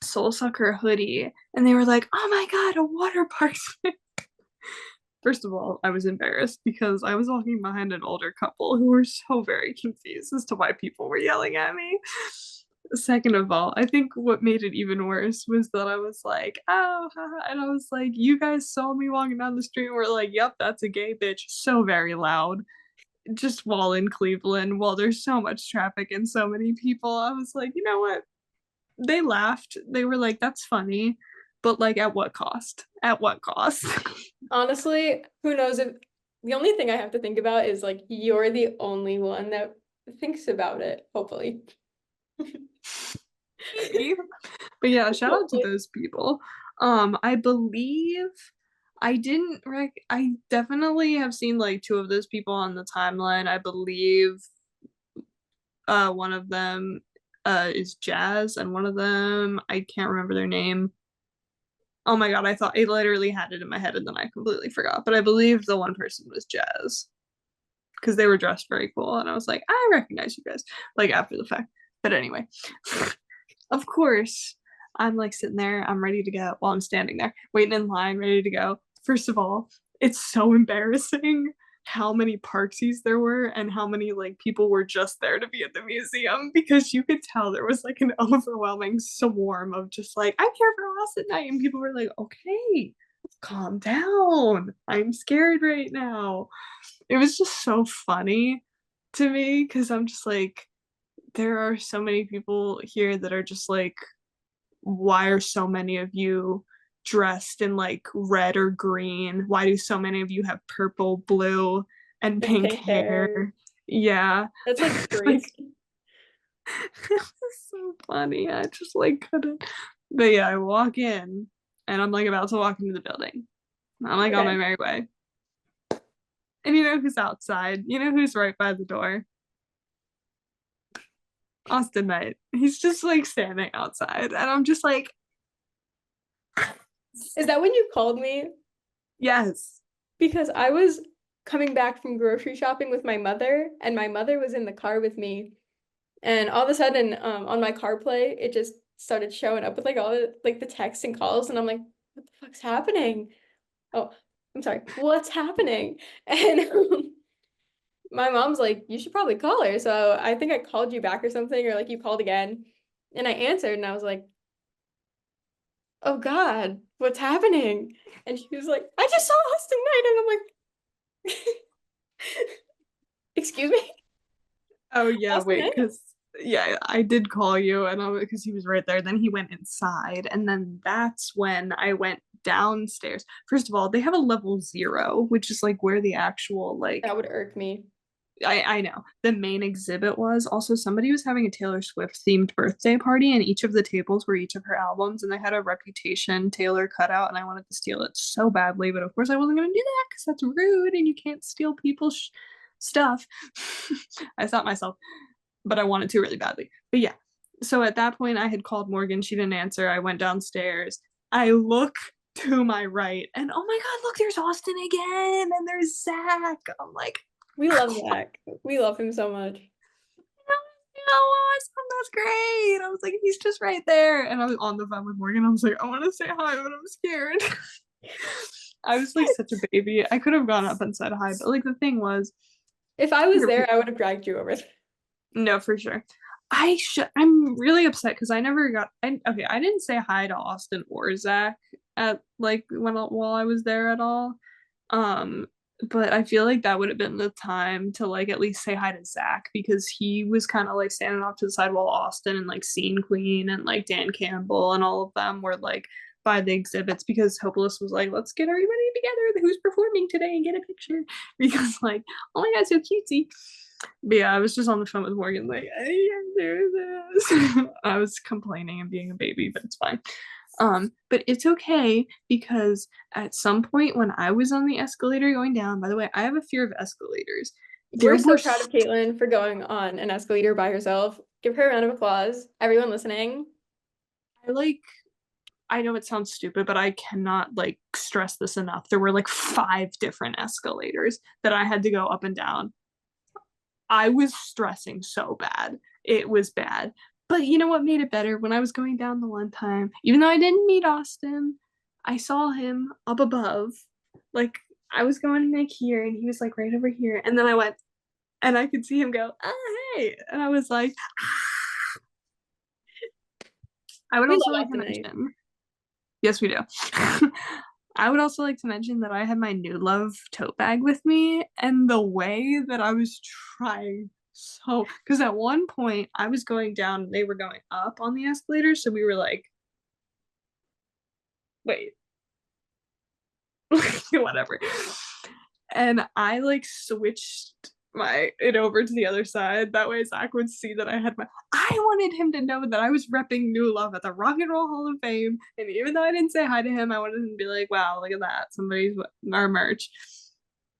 Soul Sucker hoodie and they were like, oh my God, a water park. First of all, I was embarrassed because I was walking behind an older couple who were so very confused as to why people were yelling at me. Second of all, I think what made it even worse was that I was like, oh, haha, and I was like, you guys saw me walking down the street and were like, yep, that's a gay bitch. So very loud. Just while in Cleveland, while there's so much traffic and so many people, I was like, you know what? They laughed. They were like, that's funny. But like, at what cost? At what cost? Honestly, who knows if the only thing I have to think about is like you're the only one that thinks about it, hopefully. But yeah, shout out to Hopefully. those people. I believe I definitely have seen like two of those people on the timeline. I believe one of them is Jazz and one of them I can't remember their name. Oh my god, I thought I literally had it in my head and then I completely forgot. But I believe the one person was Jazz because they were dressed very cool and I was like, I recognize you guys like after the fact. But anyway, of course, I'm like sitting there, I'm ready to go while I'm standing there, waiting in line, ready to go. First of all, it's so embarrassing how many Parksies there were and how many like people were just there to be at the museum, because you could tell there was like an overwhelming swarm of just like, I'm here for us at night, and people were like, okay, calm down, I'm scared right now. It was just so funny to me because I'm just like, there are so many people here that are just like, why are so many of you dressed in like red or green? Why do so many of you have purple, blue, and And pink pink hair. hair? Yeah. That's like Like, crazy. it's so funny. I just like couldn't. But yeah, I walk in and I'm like about to walk into the building. I'm like on my Okay. merry way. And you know who's outside? You know who's right by the door? Austin Knight. He's just like standing outside. And I'm just like, Is that when you called me? yes. Because I was coming back from grocery shopping with my mother, and my mother was in the car with me. And all of a sudden, on my CarPlay, it just started showing up with like all the like the texts and calls, and I'm like, what the fuck's happening? Oh, I'm sorry. What's happening? And my mom's like, you should probably call her. So I think I called you back or something, or like you called again. And I answered, and I was like, oh God, what's happening? And she was like, I just saw Austin Knight. And I'm like, excuse me? Oh yeah, Austin wait, Knight? because yeah, I did call you, and because he was right there. Then he went inside, and then that's when I went downstairs. First of all, they have a level 0, which is like where the actual like, That would irk me. I know the main exhibit was. Also, somebody was having a Taylor Swift themed birthday party, and each of the tables were each of her albums, and they had a Reputation Taylor cutout, and I wanted to steal it so badly, but of course I wasn't going to do that because that's rude, and you can't steal people's stuff. I stopped myself, but I wanted to really badly. But yeah, so at that point, I had called Morgan. She didn't answer. I went downstairs. I look to my right, and oh my God, look, there's Austin again, and there's Zach. I'm like, We love Zach. We love him so much. oh, awesome, that's great. I was like, he's just right there. And I was on the phone with Morgan. I was like, I want to say hi, but I'm scared. I was like such a baby. I could have gone up and said hi, but like the thing was, If I was there, I would have dragged you over. no, for sure. I'm really upset because I never got. Okay, I didn't say hi to Austin or Zach at like while I was there at all. Um, but I feel like that would have been the time to like at least say hi to Zach because he was kind of like standing off to the side while Austin and like Scene Queen and like Dan Campbell and all of them were like by the exhibits because Hopeless was like, let's get everybody together who's performing today and get a picture because like, oh my God, so cutesy. But yeah, I was just on the phone with Morgan, like, I can't do this. I was complaining and being a baby, but it's fine. But it's okay because at some point when I was on the escalator going down, by the way, I have a fear of escalators. There We're were so proud of Kaitlyn for going on an escalator by herself. Give her a round of applause. Everyone listening. I like I know it sounds stupid, but I cannot like stress this enough. There were like 5 different escalators that I had to go up and down. I was stressing so bad. It was bad. But you know what made it better? When I was going down the one time, even though I didn't meet Austin, I saw him up above. Like I was going like here and he was like right over here. And then I went and I could see him go, oh hey. And I was like, I would We also love like to Austin Knight. mention, yes, we do. I would also like to mention that I had my New Love tote bag with me, and the way that I was trying so, because at one point I was going down, and they were going up on the escalator, so we were like, wait, whatever. And I like switched my it over to the other side. That way Zach would see that I had my. I wanted him to know that I was repping New Love at the Rock and Roll Hall of Fame, and even though I didn't say hi to him, I wanted him to be like, "Wow, look at that! Somebody's our merch."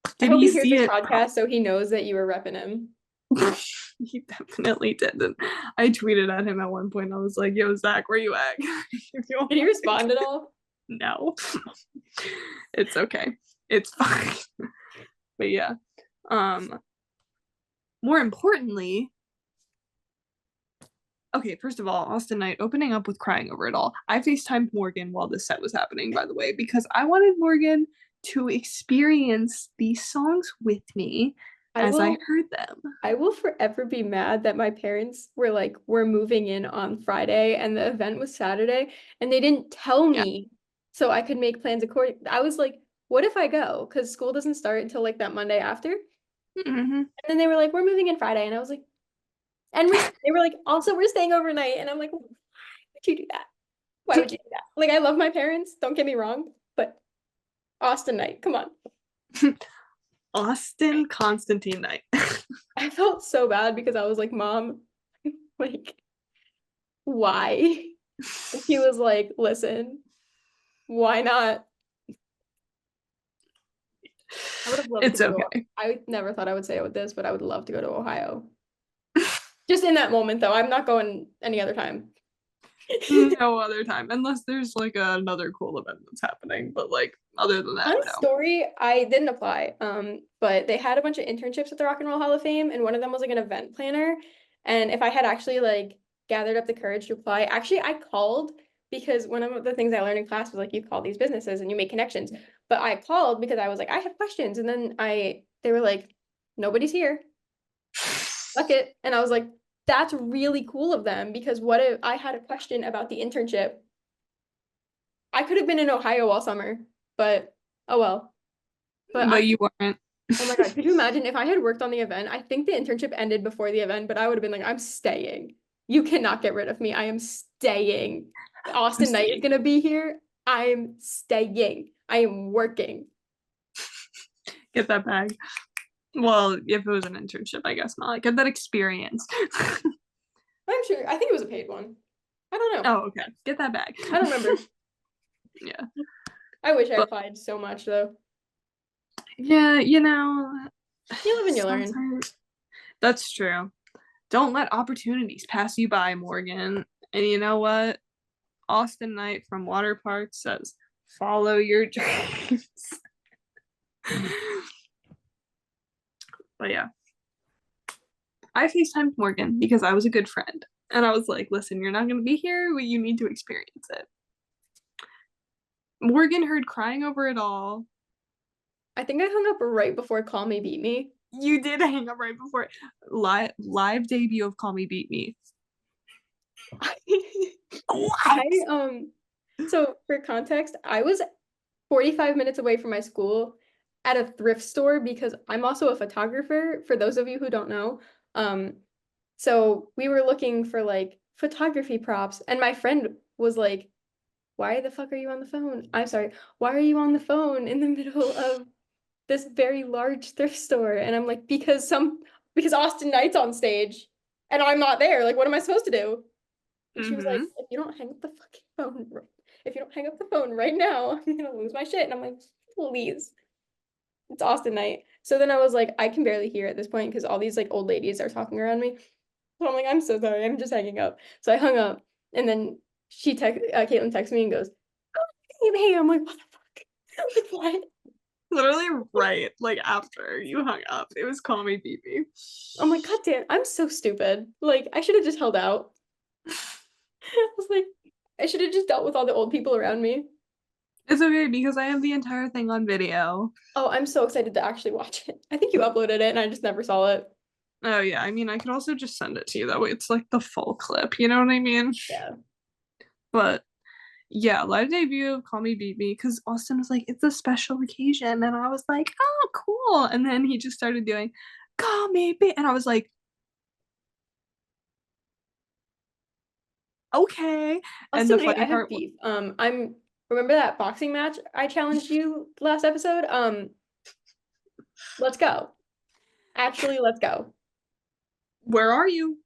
I Did hope he he hears see this it? podcast so he knows that you were repping him. He definitely didn't. I tweeted at him at one point. I was like, "Yo, Zach, where you at?" Did he respond at all? No, it's okay. It's fine. But yeah. Um, More importantly, okay, first of all, Austin Knight opening up with crying over it all. I FaceTimed Morgan while this set was happening, by the way, because I wanted Morgan to experience these songs with me I as I will heard them. I will forever be mad that my parents were like, we're moving in on Friday and the event was Saturday and they didn't tell Yeah. me so I could make plans according. I was like, what if I go? Because school doesn't start until like that Monday after. And Hmm. then they were like, we're moving in Friday. And I was like, they were like, also we're staying overnight. And I'm like, why would you do that? Why would you do that? Like, I love my parents, don't get me wrong, but Austin night, come on. Austin Constantine night. I felt so bad because I was like, Mom, like, why? And he was like, listen, why not? I would have loved to It's go to, okay. I never thought I would say it with this, but I would love to go to Ohio. Just in that moment, though. I'm not going any other time. No other time, unless there's like another cool event that's happening. But like other than that, Fun no. story, I didn't apply, but they had a bunch of internships at the Rock and Roll Hall of Fame, and one of them was like an event planner. And if I had actually like gathered up the courage to apply, actually I called because one of the things I learned in class was like you call these businesses and you make connections. But I called because I was like, I have questions. And then they were like, nobody's here. Fuck it. And I was like, that's really cool of them because what if I had a question about the internship? I could have been in Ohio all summer, but oh well. But But you weren't. oh my God, could you imagine if I had worked on the event? I think the internship ended before the event, but I would have been like, I'm staying. You cannot get rid of me. I am staying. I'm Austin Knight is staying. gonna be here. I'm staying. I am working. Get that bag. Well, if it was an internship, I guess not. Like, get that experience. I'm sure. I think it was a paid one. I don't know. Oh, okay. Get that bag. I don't remember. Yeah. I wish I But applied so much though. yeah, You live and you learn. sometimes that's true. Don't let opportunities pass you by, Morgan. And you know what? Austin Knight from Water Park says, follow your dreams. But yeah, I FaceTimed Morgan because I was a good friend. And I was like, listen, you're not going to be here. You need to experience it. Morgan heard crying over it all. I think I hung up right before Call Me Beat Me. You did hang up right before live debut of Call Me Beat Me. I so for context, I was 45 minutes away from my school at a thrift store because I'm also a photographer, for those of you who don't know. So we were looking for like photography props, and my friend was like, why the fuck are you on the phone? I'm sorry, why are you on the phone in the middle of this very large thrift store? And I'm like, because Austin Knight's on stage and I'm not there. Like, what am I supposed to do? And she was like, Mm-hmm. if you don't hang up the fucking phone, if you don't hang up the phone right now, I'm gonna lose my shit. And I'm like, please, it's Austin Knight. So then I was like, I can barely hear at this point because all these like old ladies are talking around me. So I'm like, I'm so sorry, I'm just hanging up. So I hung up, and then Kaitlyn texts me and goes, "Oh, hey," I'm like, what the fuck? Like, what? Literally right like after you hung up. It was Call Me Beat Me. I'm like, God damn, I'm so stupid. Like, I should have just held out. I was like, I should have just dealt with all the old people around me. It's okay because I have the entire thing on video. Oh, I'm so excited to actually watch it. I think you uploaded it and I just never saw it. Oh yeah, I mean I could also just send it to you that way it's like the full clip, you know what I mean? Yeah. But yeah, live debut of Call Me Beat Me because Austin was like, it's a special occasion. And I was like, oh, cool. And then he just started doing Call Me Beat. And I was like, okay. And Austin the Knight, I funny have part was, beef. I'm remember that boxing match I challenged you last episode? Let's go. Actually, let's go. where are you?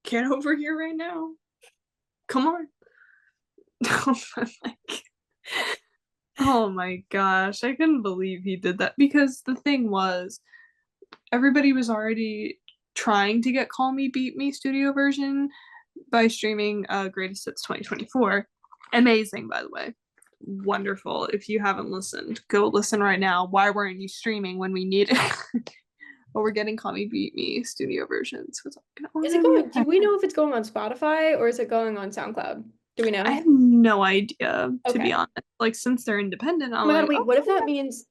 Get over here right now. Come on. Like, oh my gosh. I couldn't believe he did that because the thing was, everybody was already trying to get Call Me Beat Me studio version by streaming Greatest Hits 2024. Amazing, by the way. Wonderful. If you haven't listened, go listen right now. Why weren't you streaming when we need it? But we're getting Call Me Beat Me studio version. So it's Is it going, do we know if it's going on Spotify or is it going on SoundCloud? Do we I know? have no idea, to be Okay. honest. Like, since they're independent, Oh I'm my God, like, wait, oh, what if that means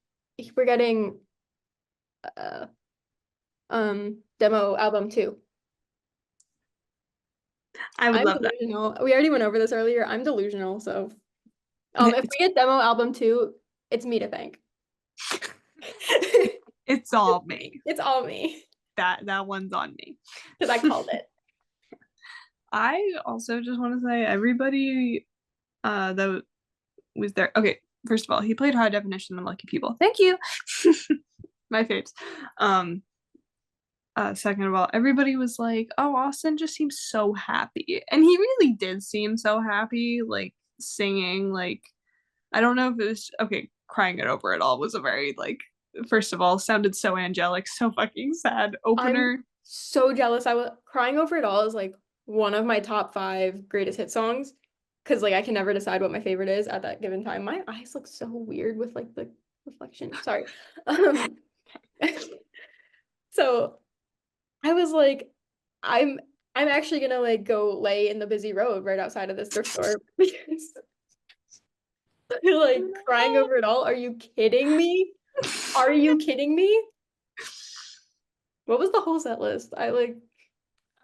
we're getting uh demo album two? I would I'm love that. delusional. We already went over this earlier. I'm delusional, so if we get demo album two, it's me to thank. It's all me. It's all me That one's on me. because I called it. I also just want to say everybody that was there. Okay, first of all, he played High Definition and Lucky People. Thank you. My faves. Um, second of all, everybody was like, "Oh, Austin just seems so happy," and he really did seem so happy, like singing. Like, I don't know if it was okay. Crying it over it all was a very like. First of all, sounded so angelic, so fucking sad I'm opener. so jealous. I was crying over it all is like one of my top five greatest hit songs because like I can never decide what my favorite is at that given time. My eyes look so weird with like the reflection. Sorry. Um, so I was like, I'm I'm actually gonna like go lay in the busy road right outside of this thrift store because like crying over it all. Are you kidding me? Are you kidding me? What was the whole set list? I like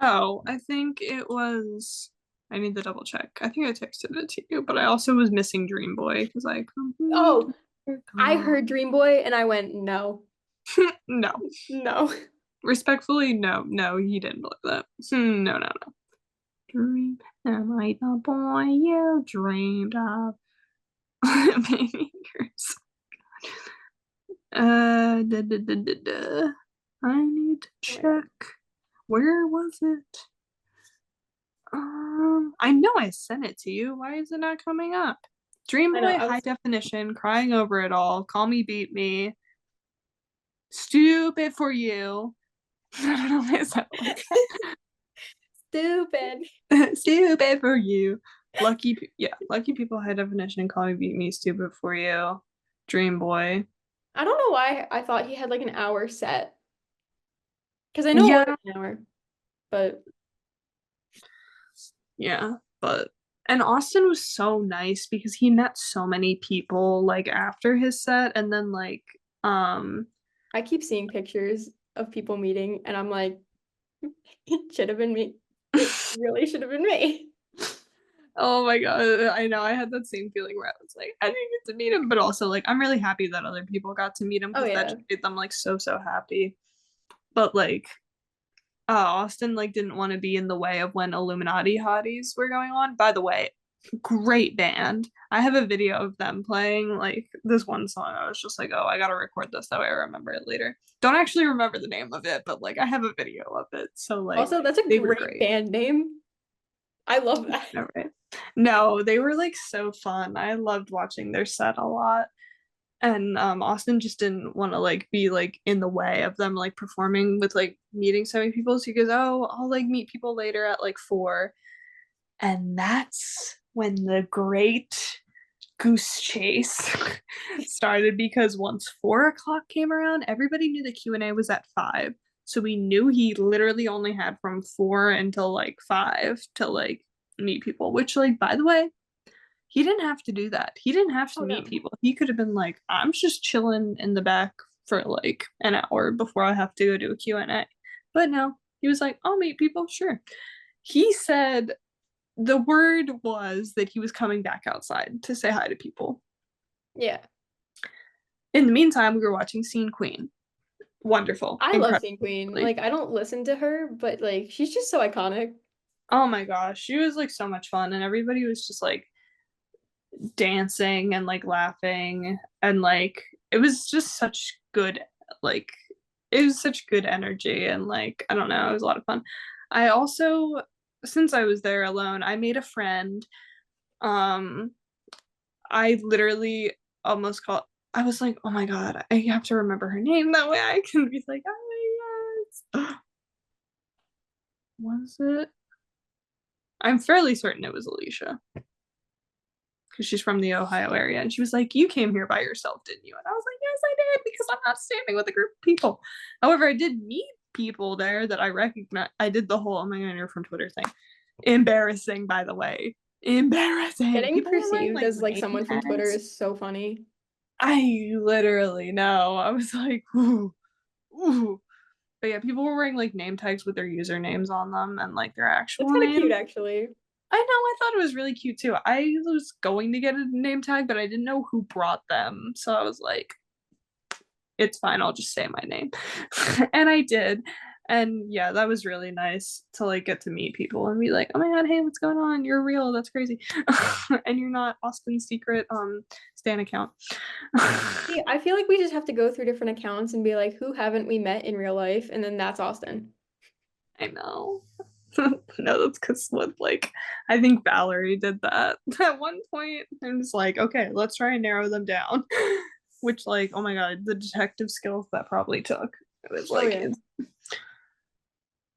Oh, I think it was. I need to double check. I think I texted it to you, but I also was missing Dream Boy because I oh, completely I forgot. heard Dream Boy and I went, no, No, no. respectfully, no, no, he didn't believe that. No, no, no. Dream, am I the boy you dreamed of? Baby, you're so- da, da, da, da, da. I need to Oh my God. check. Where was it? I know I sent it to you. Why is it not coming up? Dream I know. Boy I High was Definition, crying over it all. Call me, beat me. Stupid for you. I don't know what that stupid. was. Stupid for you. Yeah, Lucky People High Definition, Call Me, Beat Me, Stupid for You. Dream Boy. I don't know why I thought he had like an hour set because I know it Yeah, wasn't an hour, but yeah, but and Austin was so nice because he met so many people like after his set and then like um I keep seeing pictures of people meeting and I'm like, it should have been me. It really should have been me. oh my god, I know I had that same feeling where I was like I didn't get to meet him, but also like I'm really happy that other people got to meet him Oh because that yeah. just made them like so happy. But like Austin like didn't want to be in the way of when Illuminati Hotties were going on. By the way, great band. I have a video of them playing like this one song. I was just like, oh, I gotta record this that way I remember it later. Don't actually remember the name of it, but like I have a video of it. So like Also, that's a they were great great. band name. I love that. All right. No, they were like so fun. I loved watching their set a lot. And Austin just didn't want to like be like in the way of them like performing with like meeting so many people. So he goes, oh, I'll like meet people later at like 4. And that's when the great goose chase started because once 4 o'clock came around, everybody knew the Q&A was at 5. So we knew he literally only had from 4 until like 5 to like meet people, which like by the way, he didn't have to do that. He didn't have to Oh meet no. people. He could have been like, I'm just chilling in the back for like an hour before I have to go do a Q&A. But no, he was like, I'll meet people, sure. He said the word was that he was coming back outside to say hi to people. Yeah. In the meantime, we were watching Scene Queen. Wonderful. I love Incredible. seeing Queen. Like I don't listen to her, but like she's just so iconic. Oh my gosh. She was like so much fun and everybody was just like dancing and like laughing and like it was just such good like it was such good energy and like I don't know, it was a lot of fun. I also since I was there alone, I made a friend. Um I literally almost called. I was like, oh my god, I have to remember her name that way I can be like, oh yes. Was it? I'm fairly certain it was Alicia because she's from the Ohio area, and she was like, "You came here by yourself, didn't you?" And I was like, "Yes, I did," because I'm not standing with a group of people. However, I did meet people there that I recognize. I did the whole "oh my god, you're from Twitter" thing. Embarrassing, by the way. Embarrassing. Getting People were wearing perceived like as like name someone from Twitter tags. is so funny. I literally know. I was like, ooh, ooh. But yeah, people were wearing like name tags with their usernames on them and like their That's actual kind of cute, name. actually. I know, I thought it was really cute too. I was going to get a name tag, but I didn't know who brought them. So I was like, it's fine, I'll just say my name. And I did. And yeah, that was really nice to like get to meet people and be like, oh my god, hey, what's going on? You're real, that's crazy. And you're not Austin's secret Stan account. See, I feel like we just have to go through different accounts and be like, who haven't we met in real life? And then that's Austin. I know. No, that's because with like I think Valerie did that at one point. I'm just like, okay, let's try and narrow them down. Which like, oh my god, the detective skills that probably took. It was Oh like yeah.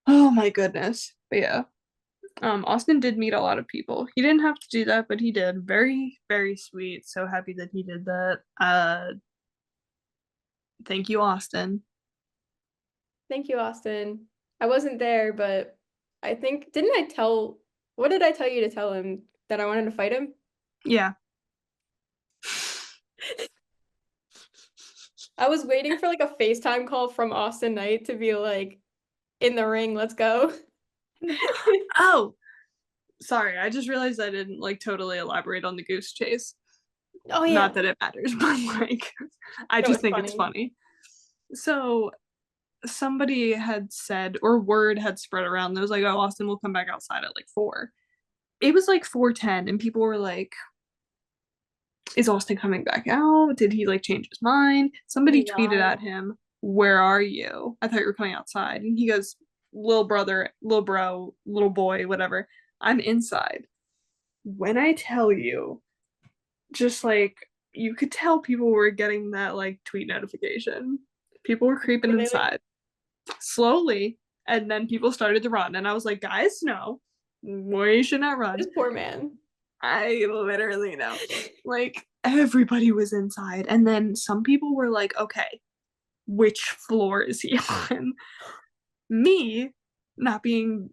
oh my goodness. But yeah. Austin did meet a lot of people. He didn't have to do that, but he did. Very, very sweet. So happy that he did that. Thank you, Austin. Thank you, Austin. I wasn't there, but I think didn't I tell what did I tell you to tell him that I wanted to fight him? Yeah. I was waiting for like a FaceTime call from Austin Knight to be like, in the ring, let's go. Oh, sorry. I just realized I didn't like totally elaborate on the goose chase. Oh Not yeah. that it matters, but like I No, just it's think it's funny. funny. So somebody had said, or word had spread around that was like, oh, Austin will come back outside at like 4. It was like 4:10, and people were like, is Austin coming back out? Did he like change his mind? Did he Somebody tweeted lie? at him, where are you? I thought you were coming outside. And he goes, little brother, little bro, little boy, whatever. I'm inside. When I tell you, just like you could tell people were getting that like tweet notification. People were creeping Were they like inside slowly, and then people started to run. And I was like, guys, no, we should not run. this poor man? I literally know. Like everybody was inside, and then some people were like, okay, which floor is he on? Me, not being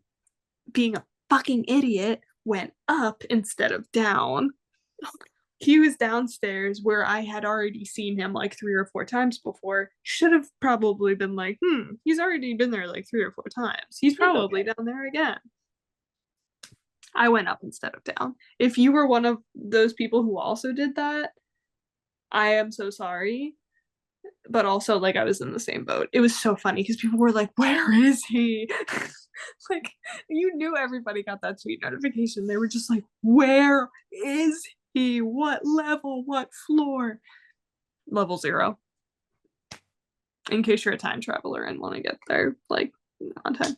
a fucking idiot, went up instead of down. He was downstairs where I had already seen him like 3 or 4 times before. Should have probably been like, he's already been there like 3 or 4 times. He's It's probably okay. down there again. I went up instead of down. If you were one of those people who also did that, I am so sorry. But also, like, I was in the same boat. It was so funny because people were like, where is he? Like, you knew everybody got that tweet notification. They were just like, where is he? What level? What floor? Level 0. In case you're a time traveler and want to get there, like, on time.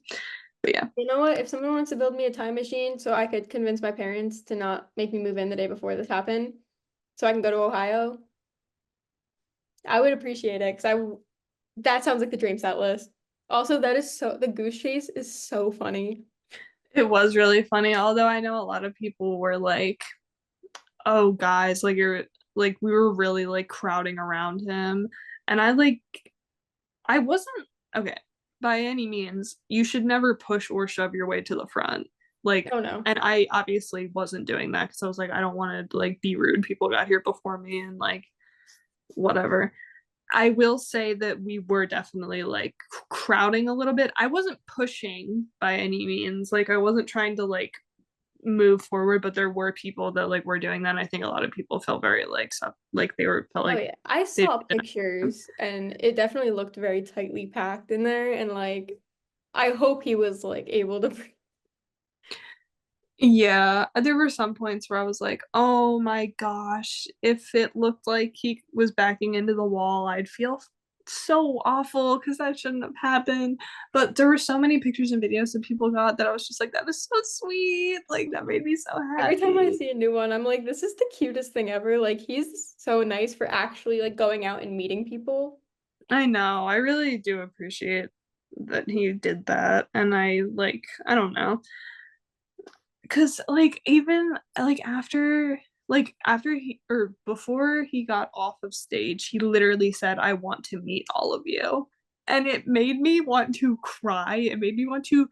But yeah. You know what? If someone wants to build me a time machine so I could convince my parents to not make me move in the day before this happened, so I can go to Ohio, I would appreciate it because that sounds like the dream set list. Also, that is so the goose chase is so funny. It was really funny, although I know a lot of people were like, oh guys, like you're like we were really like crowding around him. And I wasn't okay by any means. You should never push or shove your way to the front. Like, Oh no. and I obviously wasn't doing that because I was like, I don't want to like be rude. People got here before me and like whatever. I will say that we were definitely like crowding a little bit. I wasn't pushing by any means. Like I wasn't trying to like move forward, but there were people that like were doing that. And I think a lot of people felt very like they were felt Oh like yeah. I they saw pictures and it definitely looked very tightly packed in there and like I hope he was like able to yeah, there were some points where I was like, oh my gosh, if it looked like he was backing into the wall, I'd feel so awful because that shouldn't have happened. But there were so many pictures and videos that people got that I was just like, that is so sweet. Like, that made me so every time I happy. see a new one, I'm like, this is the cutest thing ever. Like he's so nice for actually like going out and meeting people. I know, I really do appreciate that he did that. And I don't know. Because like even like after he or before he got off of stage, he literally said, I want to meet all of you. And it made me want to cry. It made me want to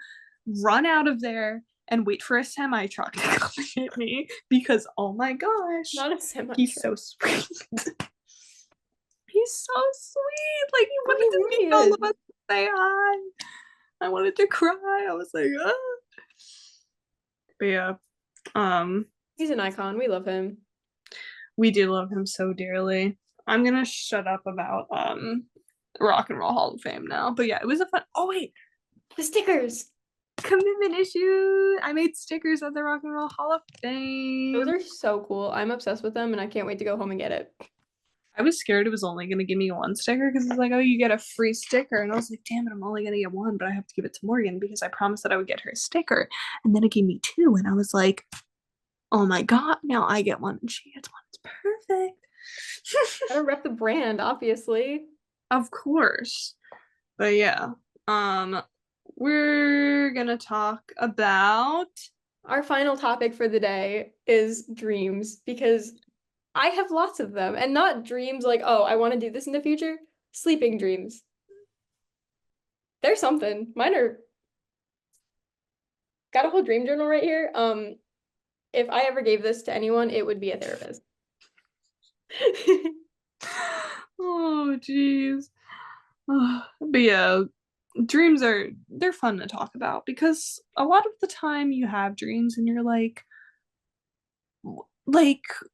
run out of there and wait for a semi truck to come and get me because oh my gosh, Not a semi he's truck. so sweet. He's so sweet. Like he No, he wanted to really meet all is. of us and say hi. I wanted to cry. I was like, ah. But yeah, um, He's an icon. We love him. we do love him so dearly. I'm gonna shut up about Rock and Roll Hall of Fame now. But yeah, it was a fun. Oh wait, The stickers. commitment issue. I made stickers at the Rock and Roll Hall of Those Fame. are so cool. I'm obsessed with them and I can't wait to go home and get it. I was scared it was only gonna give me one sticker because it's like, oh, you get a free sticker, and I was like, damn it, I'm only gonna get one, but I have to give it to Morgan because I promised that I would get her a sticker, and then it gave me two, and I was like, oh my god, now I get one and she gets one. It's perfect. Gotta rep the brand, obviously. Of course. But yeah, um, we're gonna talk about Our final topic for the day is dreams because I have lots of them and not dreams like, oh, I want to do this in the future. Sleeping dreams. There's something. Mine are got a whole dream journal right here. If I ever gave this to anyone, it would be a therapist. oh jeez. But yeah, dreams are they're fun to talk about because a lot of the time you have dreams and you're like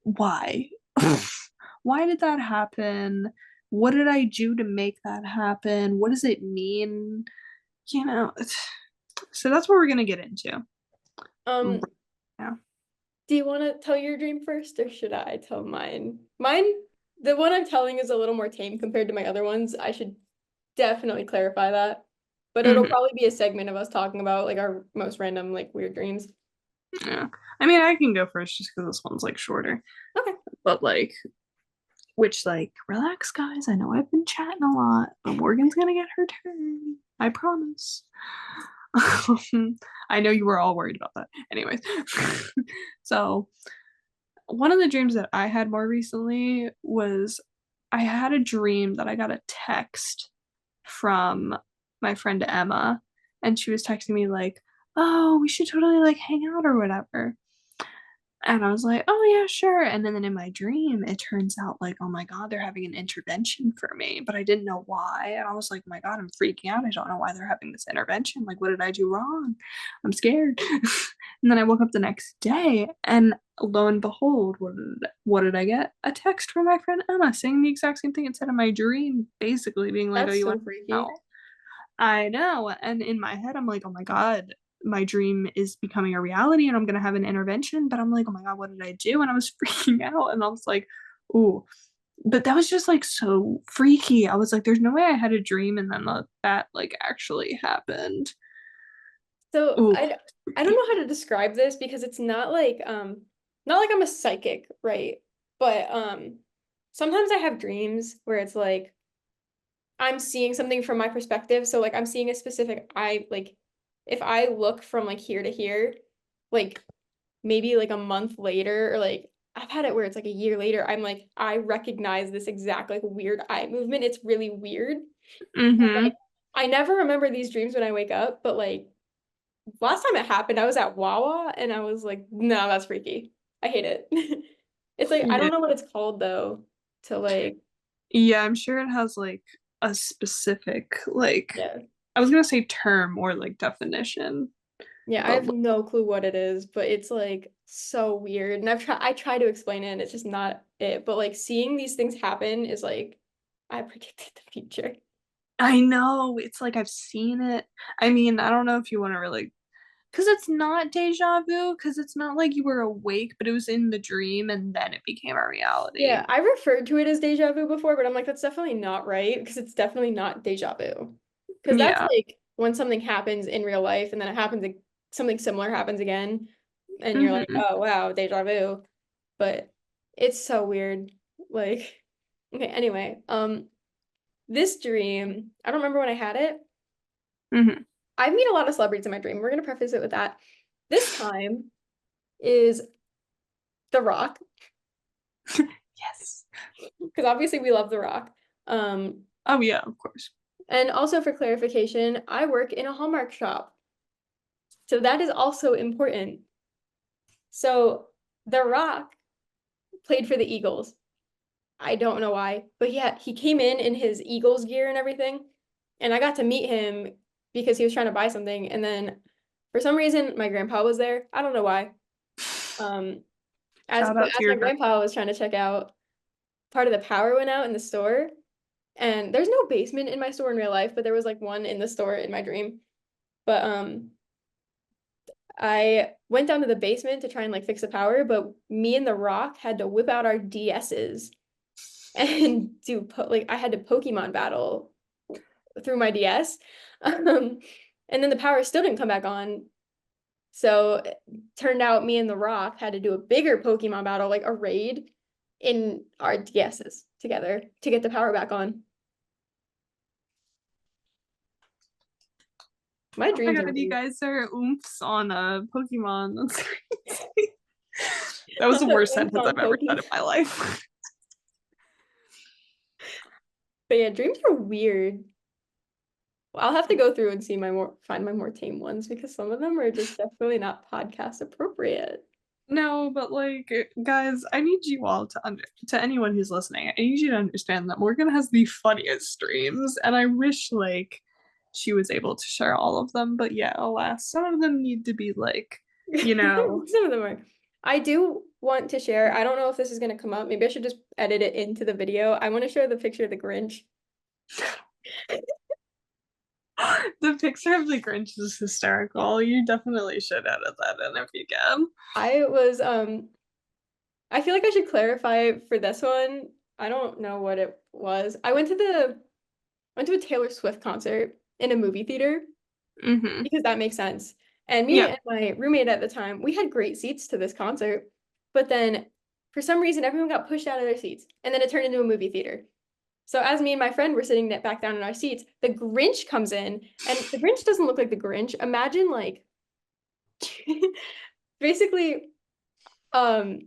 why? Why did that happen? What did I do to make that happen? What does it mean? You know, so that's what we're gonna get into right Um, now. do you want to tell your dream first or should I tell mine? Mine, the one I'm telling is a little more tame compared to my other ones. I should definitely clarify that. But it'll Mm-hmm. probably be a segment of us talking about like our most random like weird dreams. Yeah, I mean, I can go first just because this one's like shorter, Okay. but like, which like, relax, guys. I know I've been chatting a lot, but Morgan's gonna get her turn. I promise. I know you were all worried about that. Anyways, so one of the dreams that I had more recently was I had a dream that I got a text from my friend Emma, and she was texting me like, "Oh, we should totally like hang out or whatever." And I was like, oh yeah, sure. And then in my dream, it turns out like, oh my God, they're having an intervention for me, but I didn't know why. And I was like, oh my God, I'm freaking out. I don't know why they're having this intervention. Like, what did I do wrong? I'm scared. And then I woke up the next day and lo and behold, what did I get? A text from my friend Emma saying the exact same thing it said in my dream, basically being like, oh, That's you so want to freaky. out? I know. And in my head, I'm like, oh my God, my dream is becoming a reality and I'm going to have an intervention. But I'm like, oh my God, what did I do? And I was freaking out. And I was like, ooh. But that was just like so freaky. I was like, there's no way I had a dream and then that like actually happened. So Ooh, I don't freaky. know how to describe this because it's not like I'm a psychic, right? But sometimes I have dreams where it's like I'm seeing something from my perspective. So like I'm seeing a specific I like if I look from like here to here, like maybe like a month later or like I've had it where it's like a year later, I'm like I recognize this exact like weird eye movement. It's really weird. Mm-hmm. Like I never remember these dreams when I wake up, but like last time it happened, I was at Wawa and I was like, no, that's freaky. I hate it. It's like I Yeah. don't know what it's called though to like Yeah, I'm sure it has like a specific, like, yeah. I was going to say term or like definition, Yeah, I but have no clue what it is, but it's like so weird. And I try to explain it and it's just not it. But like seeing these things happen is like I predicted the future. I know it's like I've seen it. I mean, I don't know if you want to really, because it's not deja vu, because it's not like you were awake, but it was in the dream and then it became a Yeah, reality. I referred to it as deja vu before, but I'm like, that's definitely not right because it's definitely not deja vu. Because that's Yeah. like when something happens in real life and then something similar happens again, and you're like, Hmm. oh wow, deja vu. But it's so weird. Like, okay, anyway, this dream, I don't remember when I had it. Hmm. I meet a lot of celebrities in my dream. We're gonna preface it with that. This time is The Rock, Yes. because obviously we love The Rock. Um, Oh yeah, of course. And also for clarification, I work in a Hallmark shop. So that is also important. So The Rock played for the Eagles. I don't know why, but he came in his Eagles gear and everything, and I got to meet him because he was trying to buy something, and then for some reason my grandpa was there. I don't know why. Um, Shout out to as your my grand. grandpa was trying to check out, part of the power went out in the store, and there's no basement in my store in real life, but there was like one in the store in my dream. But I went down to the basement to try and like fix the power, but me and The Rock had to whip out our DSs and like I had to Pokemon battle through my DS. And then the power still didn't come back on. So it turned out me and The Rock had to do a bigger Pokemon battle, like a raid in our DSs together to get the power back on. My Oh my dreams are god, you weird. guys are oomphs on Pokemon. That's crazy. That was Not the the worst oomph sentence on I've ever said Pokemon. in my life. But yeah, dreams are weird. I'll have to go through and see find my more tame ones because some of them are just definitely not podcast appropriate. No, but like, guys, I need you all to anyone who's listening, I need you to understand that Morgan has the funniest streams, and I wish like she was able to share all of them. But yeah, alas, some of them need to be like, you know, Some of them are. I do want to share. I don't know if this is going to come up. Maybe I should just edit it into the video. I want to share the picture of the Grinch. the picture of the Grinch is hysterical. You definitely should edit that in if you can. I was I feel like I should clarify for this one. I don't know what it was. I went to a Taylor Swift concert in a movie theater Mm-hmm. because that makes sense. And me Yeah. and my roommate at the time, we had great seats to this concert, but then for some reason everyone got pushed out of their seats and then it turned into a movie theater. So as me and my friend were sitting back down in our seats, the Grinch comes in, and the Grinch doesn't look like the Grinch. Imagine like basically um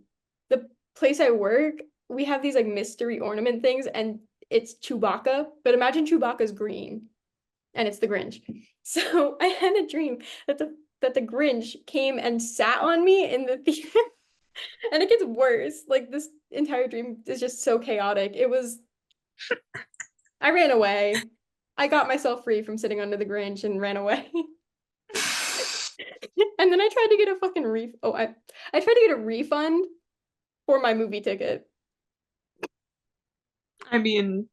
the place I work, we have these like mystery ornament things and it's Chewbacca, but imagine Chewbacca's green and it's the Grinch. So I had a dream that the Grinch came and sat on me in the theater. And it gets worse. Like this entire dream is just so chaotic. I ran away. I got myself free from sitting under the Grinch and ran away. And then I tried to get a fucking I tried to get a refund for my movie ticket. I mean,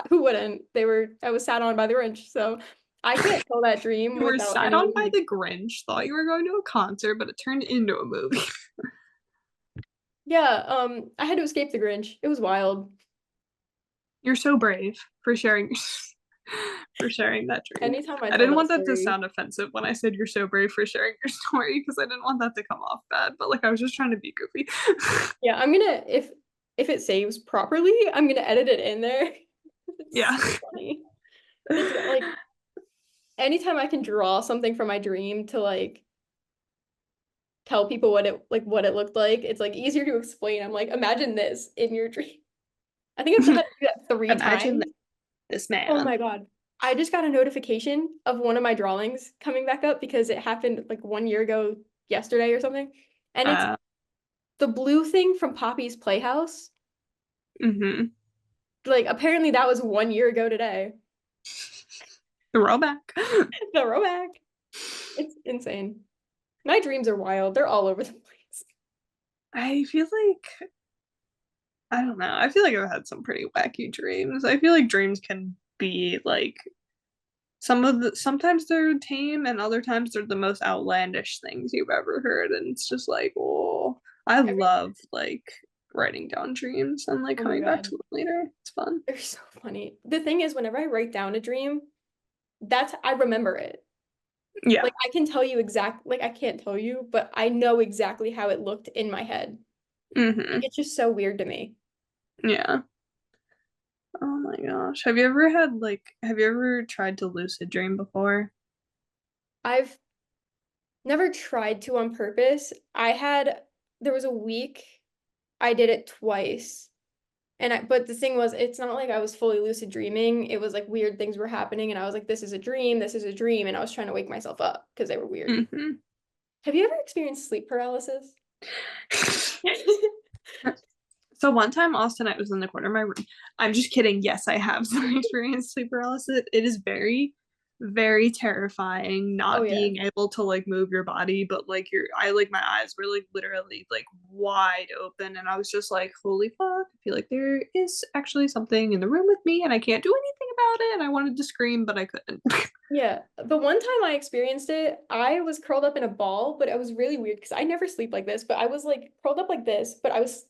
Who wouldn't? I was sat on by the Grinch, so I can't tell that dream you were without sat on anyone by like the Grinch, thought you were going to a concert, but it turned into a movie. yeah, I had to escape the Grinch. It was wild. You're so brave for sharing for sharing that dream. Anytime I I tell didn't that want that to story, sound offensive when I said you're so brave for sharing your story because I didn't want that to come off bad, but like I was just trying to be goofy. yeah, I'm gonna if it saves properly, I'm gonna edit it in there. It's Yeah. so funny. Like anytime I can draw something from my dream to like tell people what it looked like, it's like easier to explain. I'm like, imagine this in your dream. I think I've had to do that 3 times. Imagine this Oh man. my God. I just got a notification of one of my drawings coming back up because it happened like 1 year ago yesterday or something. And it's Uh the blue thing from Poppy's Playhouse. mm-hmm. Like apparently that was 1 year ago today. Throwback. Throwback. It's insane. My dreams are wild. They're all over the place. I feel like I don't know. I feel like I've had some pretty wacky dreams. I feel like dreams can be like sometimes they're tame and other times they're the most outlandish things you've ever heard and it's just like, oh, I Every love like writing down dreams and like Oh my coming back to God. them later. It's fun. They're so funny. The thing is, whenever I write down a dream, I remember it. Yeah. Like I can tell you like I can't tell you, but I know exactly how it looked in my head. Like Mm-hmm. it's just so weird to me. Yeah. Oh my gosh. Have you ever tried to lucid dream before? I've never tried to on purpose. There was a week I did it twice. but the thing was, it's not like I was fully lucid dreaming. It was like weird things were happening, and I was like, this is a dream, this is a dream, and I was trying to wake myself up because they were weird. Mhm. Have you ever experienced sleep paralysis? So one time, Austin, I was in the corner of my room. I'm just kidding. Yes, I have some experienced sleep paralysis. It is very, very terrifying Oh not yeah. being able to like move your body, but like my eyes were like literally like wide open, and I was just like, holy fuck! I feel like there is actually something in the room with me, and I can't do anything about it. And I wanted to scream, but I couldn't. Yeah. The one time I experienced it, I was curled up in a ball, but it was really weird because I never sleep like this, but I was like curled up like this, but I was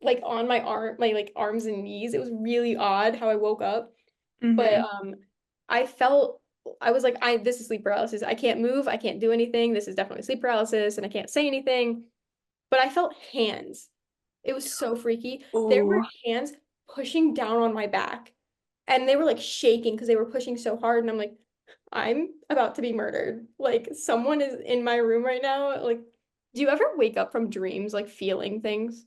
like on my like arms and knees. It was really odd how I woke up. But Mm-hmm. I felt I was like, this is sleep paralysis. I can't move, I can't do anything. This is definitely sleep paralysis, and I can't say anything. But I felt hands. It was so freaky. There were Oh, hands pushing down on my back. And they were like shaking because they were pushing so hard. And I'm like, I'm about to be murdered. Like someone is in my room right now. Like, do you ever wake up from dreams like feeling things?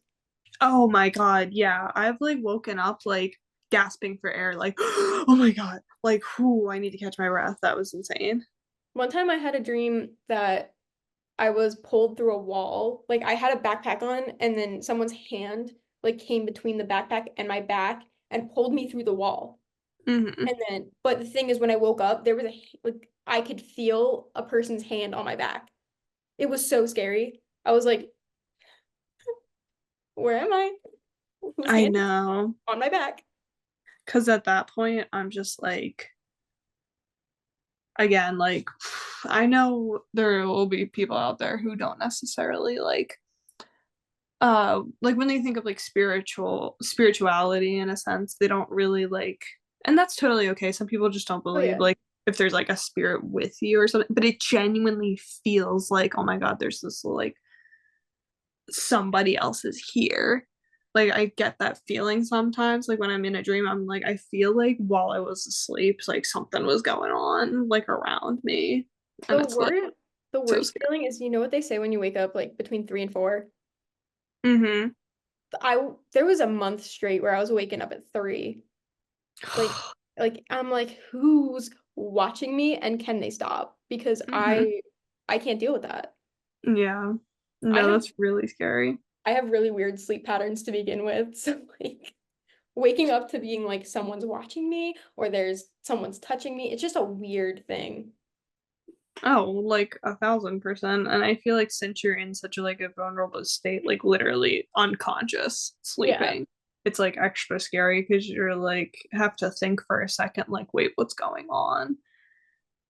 oh my God. Yeah. I've like woken up like gasping for air, like, oh my God. Like, whoo, I need to catch my breath. That was insane. One time I had a dream that I was pulled through a wall. Like I had a backpack on, and then someone's hand like came between the backpack and my back and pulled me through the wall. Hmm. And then, but the thing is, when I woke up, there was like I could feel a person's hand on my back. It was so scary. I was like, where am I? Whose I hand is know. on my back? Cause at that point, I'm just like, again, like, I know there will be people out there who don't necessarily like when they think of like spirituality in a sense, they don't really like, and that's totally okay. Some people just don't Oh believe yeah. like if there's like a spirit with you or something, but it genuinely feels like, oh my God, there's this like somebody else is here. Like I get that feeling sometimes. Like when I'm in a dream, I'm like, I feel like while I was asleep, like something was going on like around me. And The it's like word, the so worst scary. feeling is, you know what they say when you wake up like between 3 and 4? Mm-hmm. There was a month straight where I was waking up at 3. Like I'm like, who's watching me and can they stop? Because Mm-hmm. I can't deal with that. Yeah. I No, have that's really scary. I have really weird sleep patterns to begin with. So like waking up to being like someone's watching me or there's someone's touching me, it's just a weird thing. Oh, like 1,000%. And I feel like since you're in such a like a vulnerable state, like literally unconscious, Yeah. sleeping, it's like extra scary because you're like have to think for a second, like, wait, what's going on?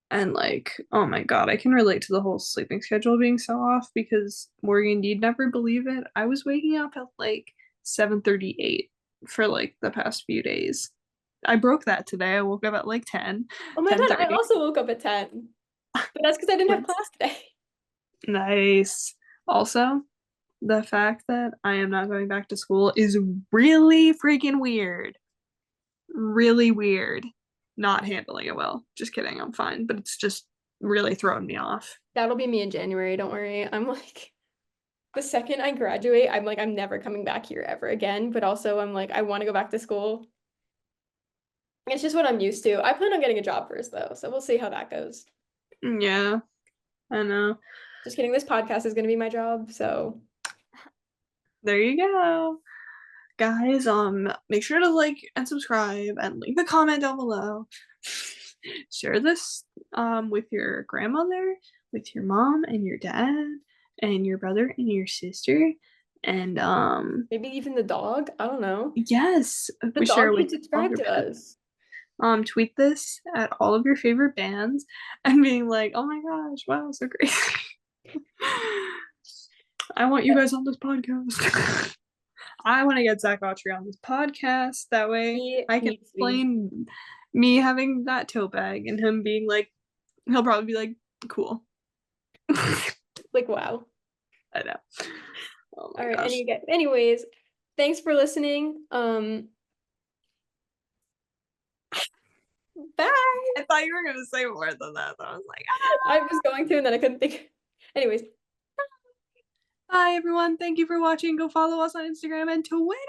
And like, oh my God, I can relate to the whole sleeping schedule being so off because Morgan, you'd never believe it. I was waking up at like 7:38 for like the past few days. I broke that today. I woke up at like 10, Oh my God, I 10:30. also woke up at 10. But that's because I didn't have class today. Nice. Also, the fact that I am not going back to school is really freaking weird. Really weird. Not handling it well. Just kidding, I'm fine, but it's just really throwing me off. That'll be me in January, don't worry. I'm like, the second I graduate, I'm like, I'm never coming back here ever again. But also, I'm like, I want to go back to school. It's just what I'm used to. I plan on getting a job first, though. So we'll see how that goes. Yeah, I know. Just kidding. This podcast is going to be my job. So There you go. Guys, make sure to like and subscribe and leave a comment down below. Share this with your grandmother, with your mom and your dad and your brother and your sister. And maybe even the dog. I don't know. yes, The we share dog with should all of subscribe your to pets. us. Tweet this at all of your favorite bands and being like, oh my gosh, wow, so great. I want you guys on this podcast. I want to get Zach Autry on this podcast. That way He I can needs to be explain me having that tote bag and him being like, he'll probably be like, cool. I like, wow. know. Oh All my right. gosh. Anyways, thanks for listening. Bye. I thought you were going to say more than that. So I was like, I was going to, and then I couldn't think. Anyways. bye everyone. Thank you for watching. Go follow us on Instagram and Twitter.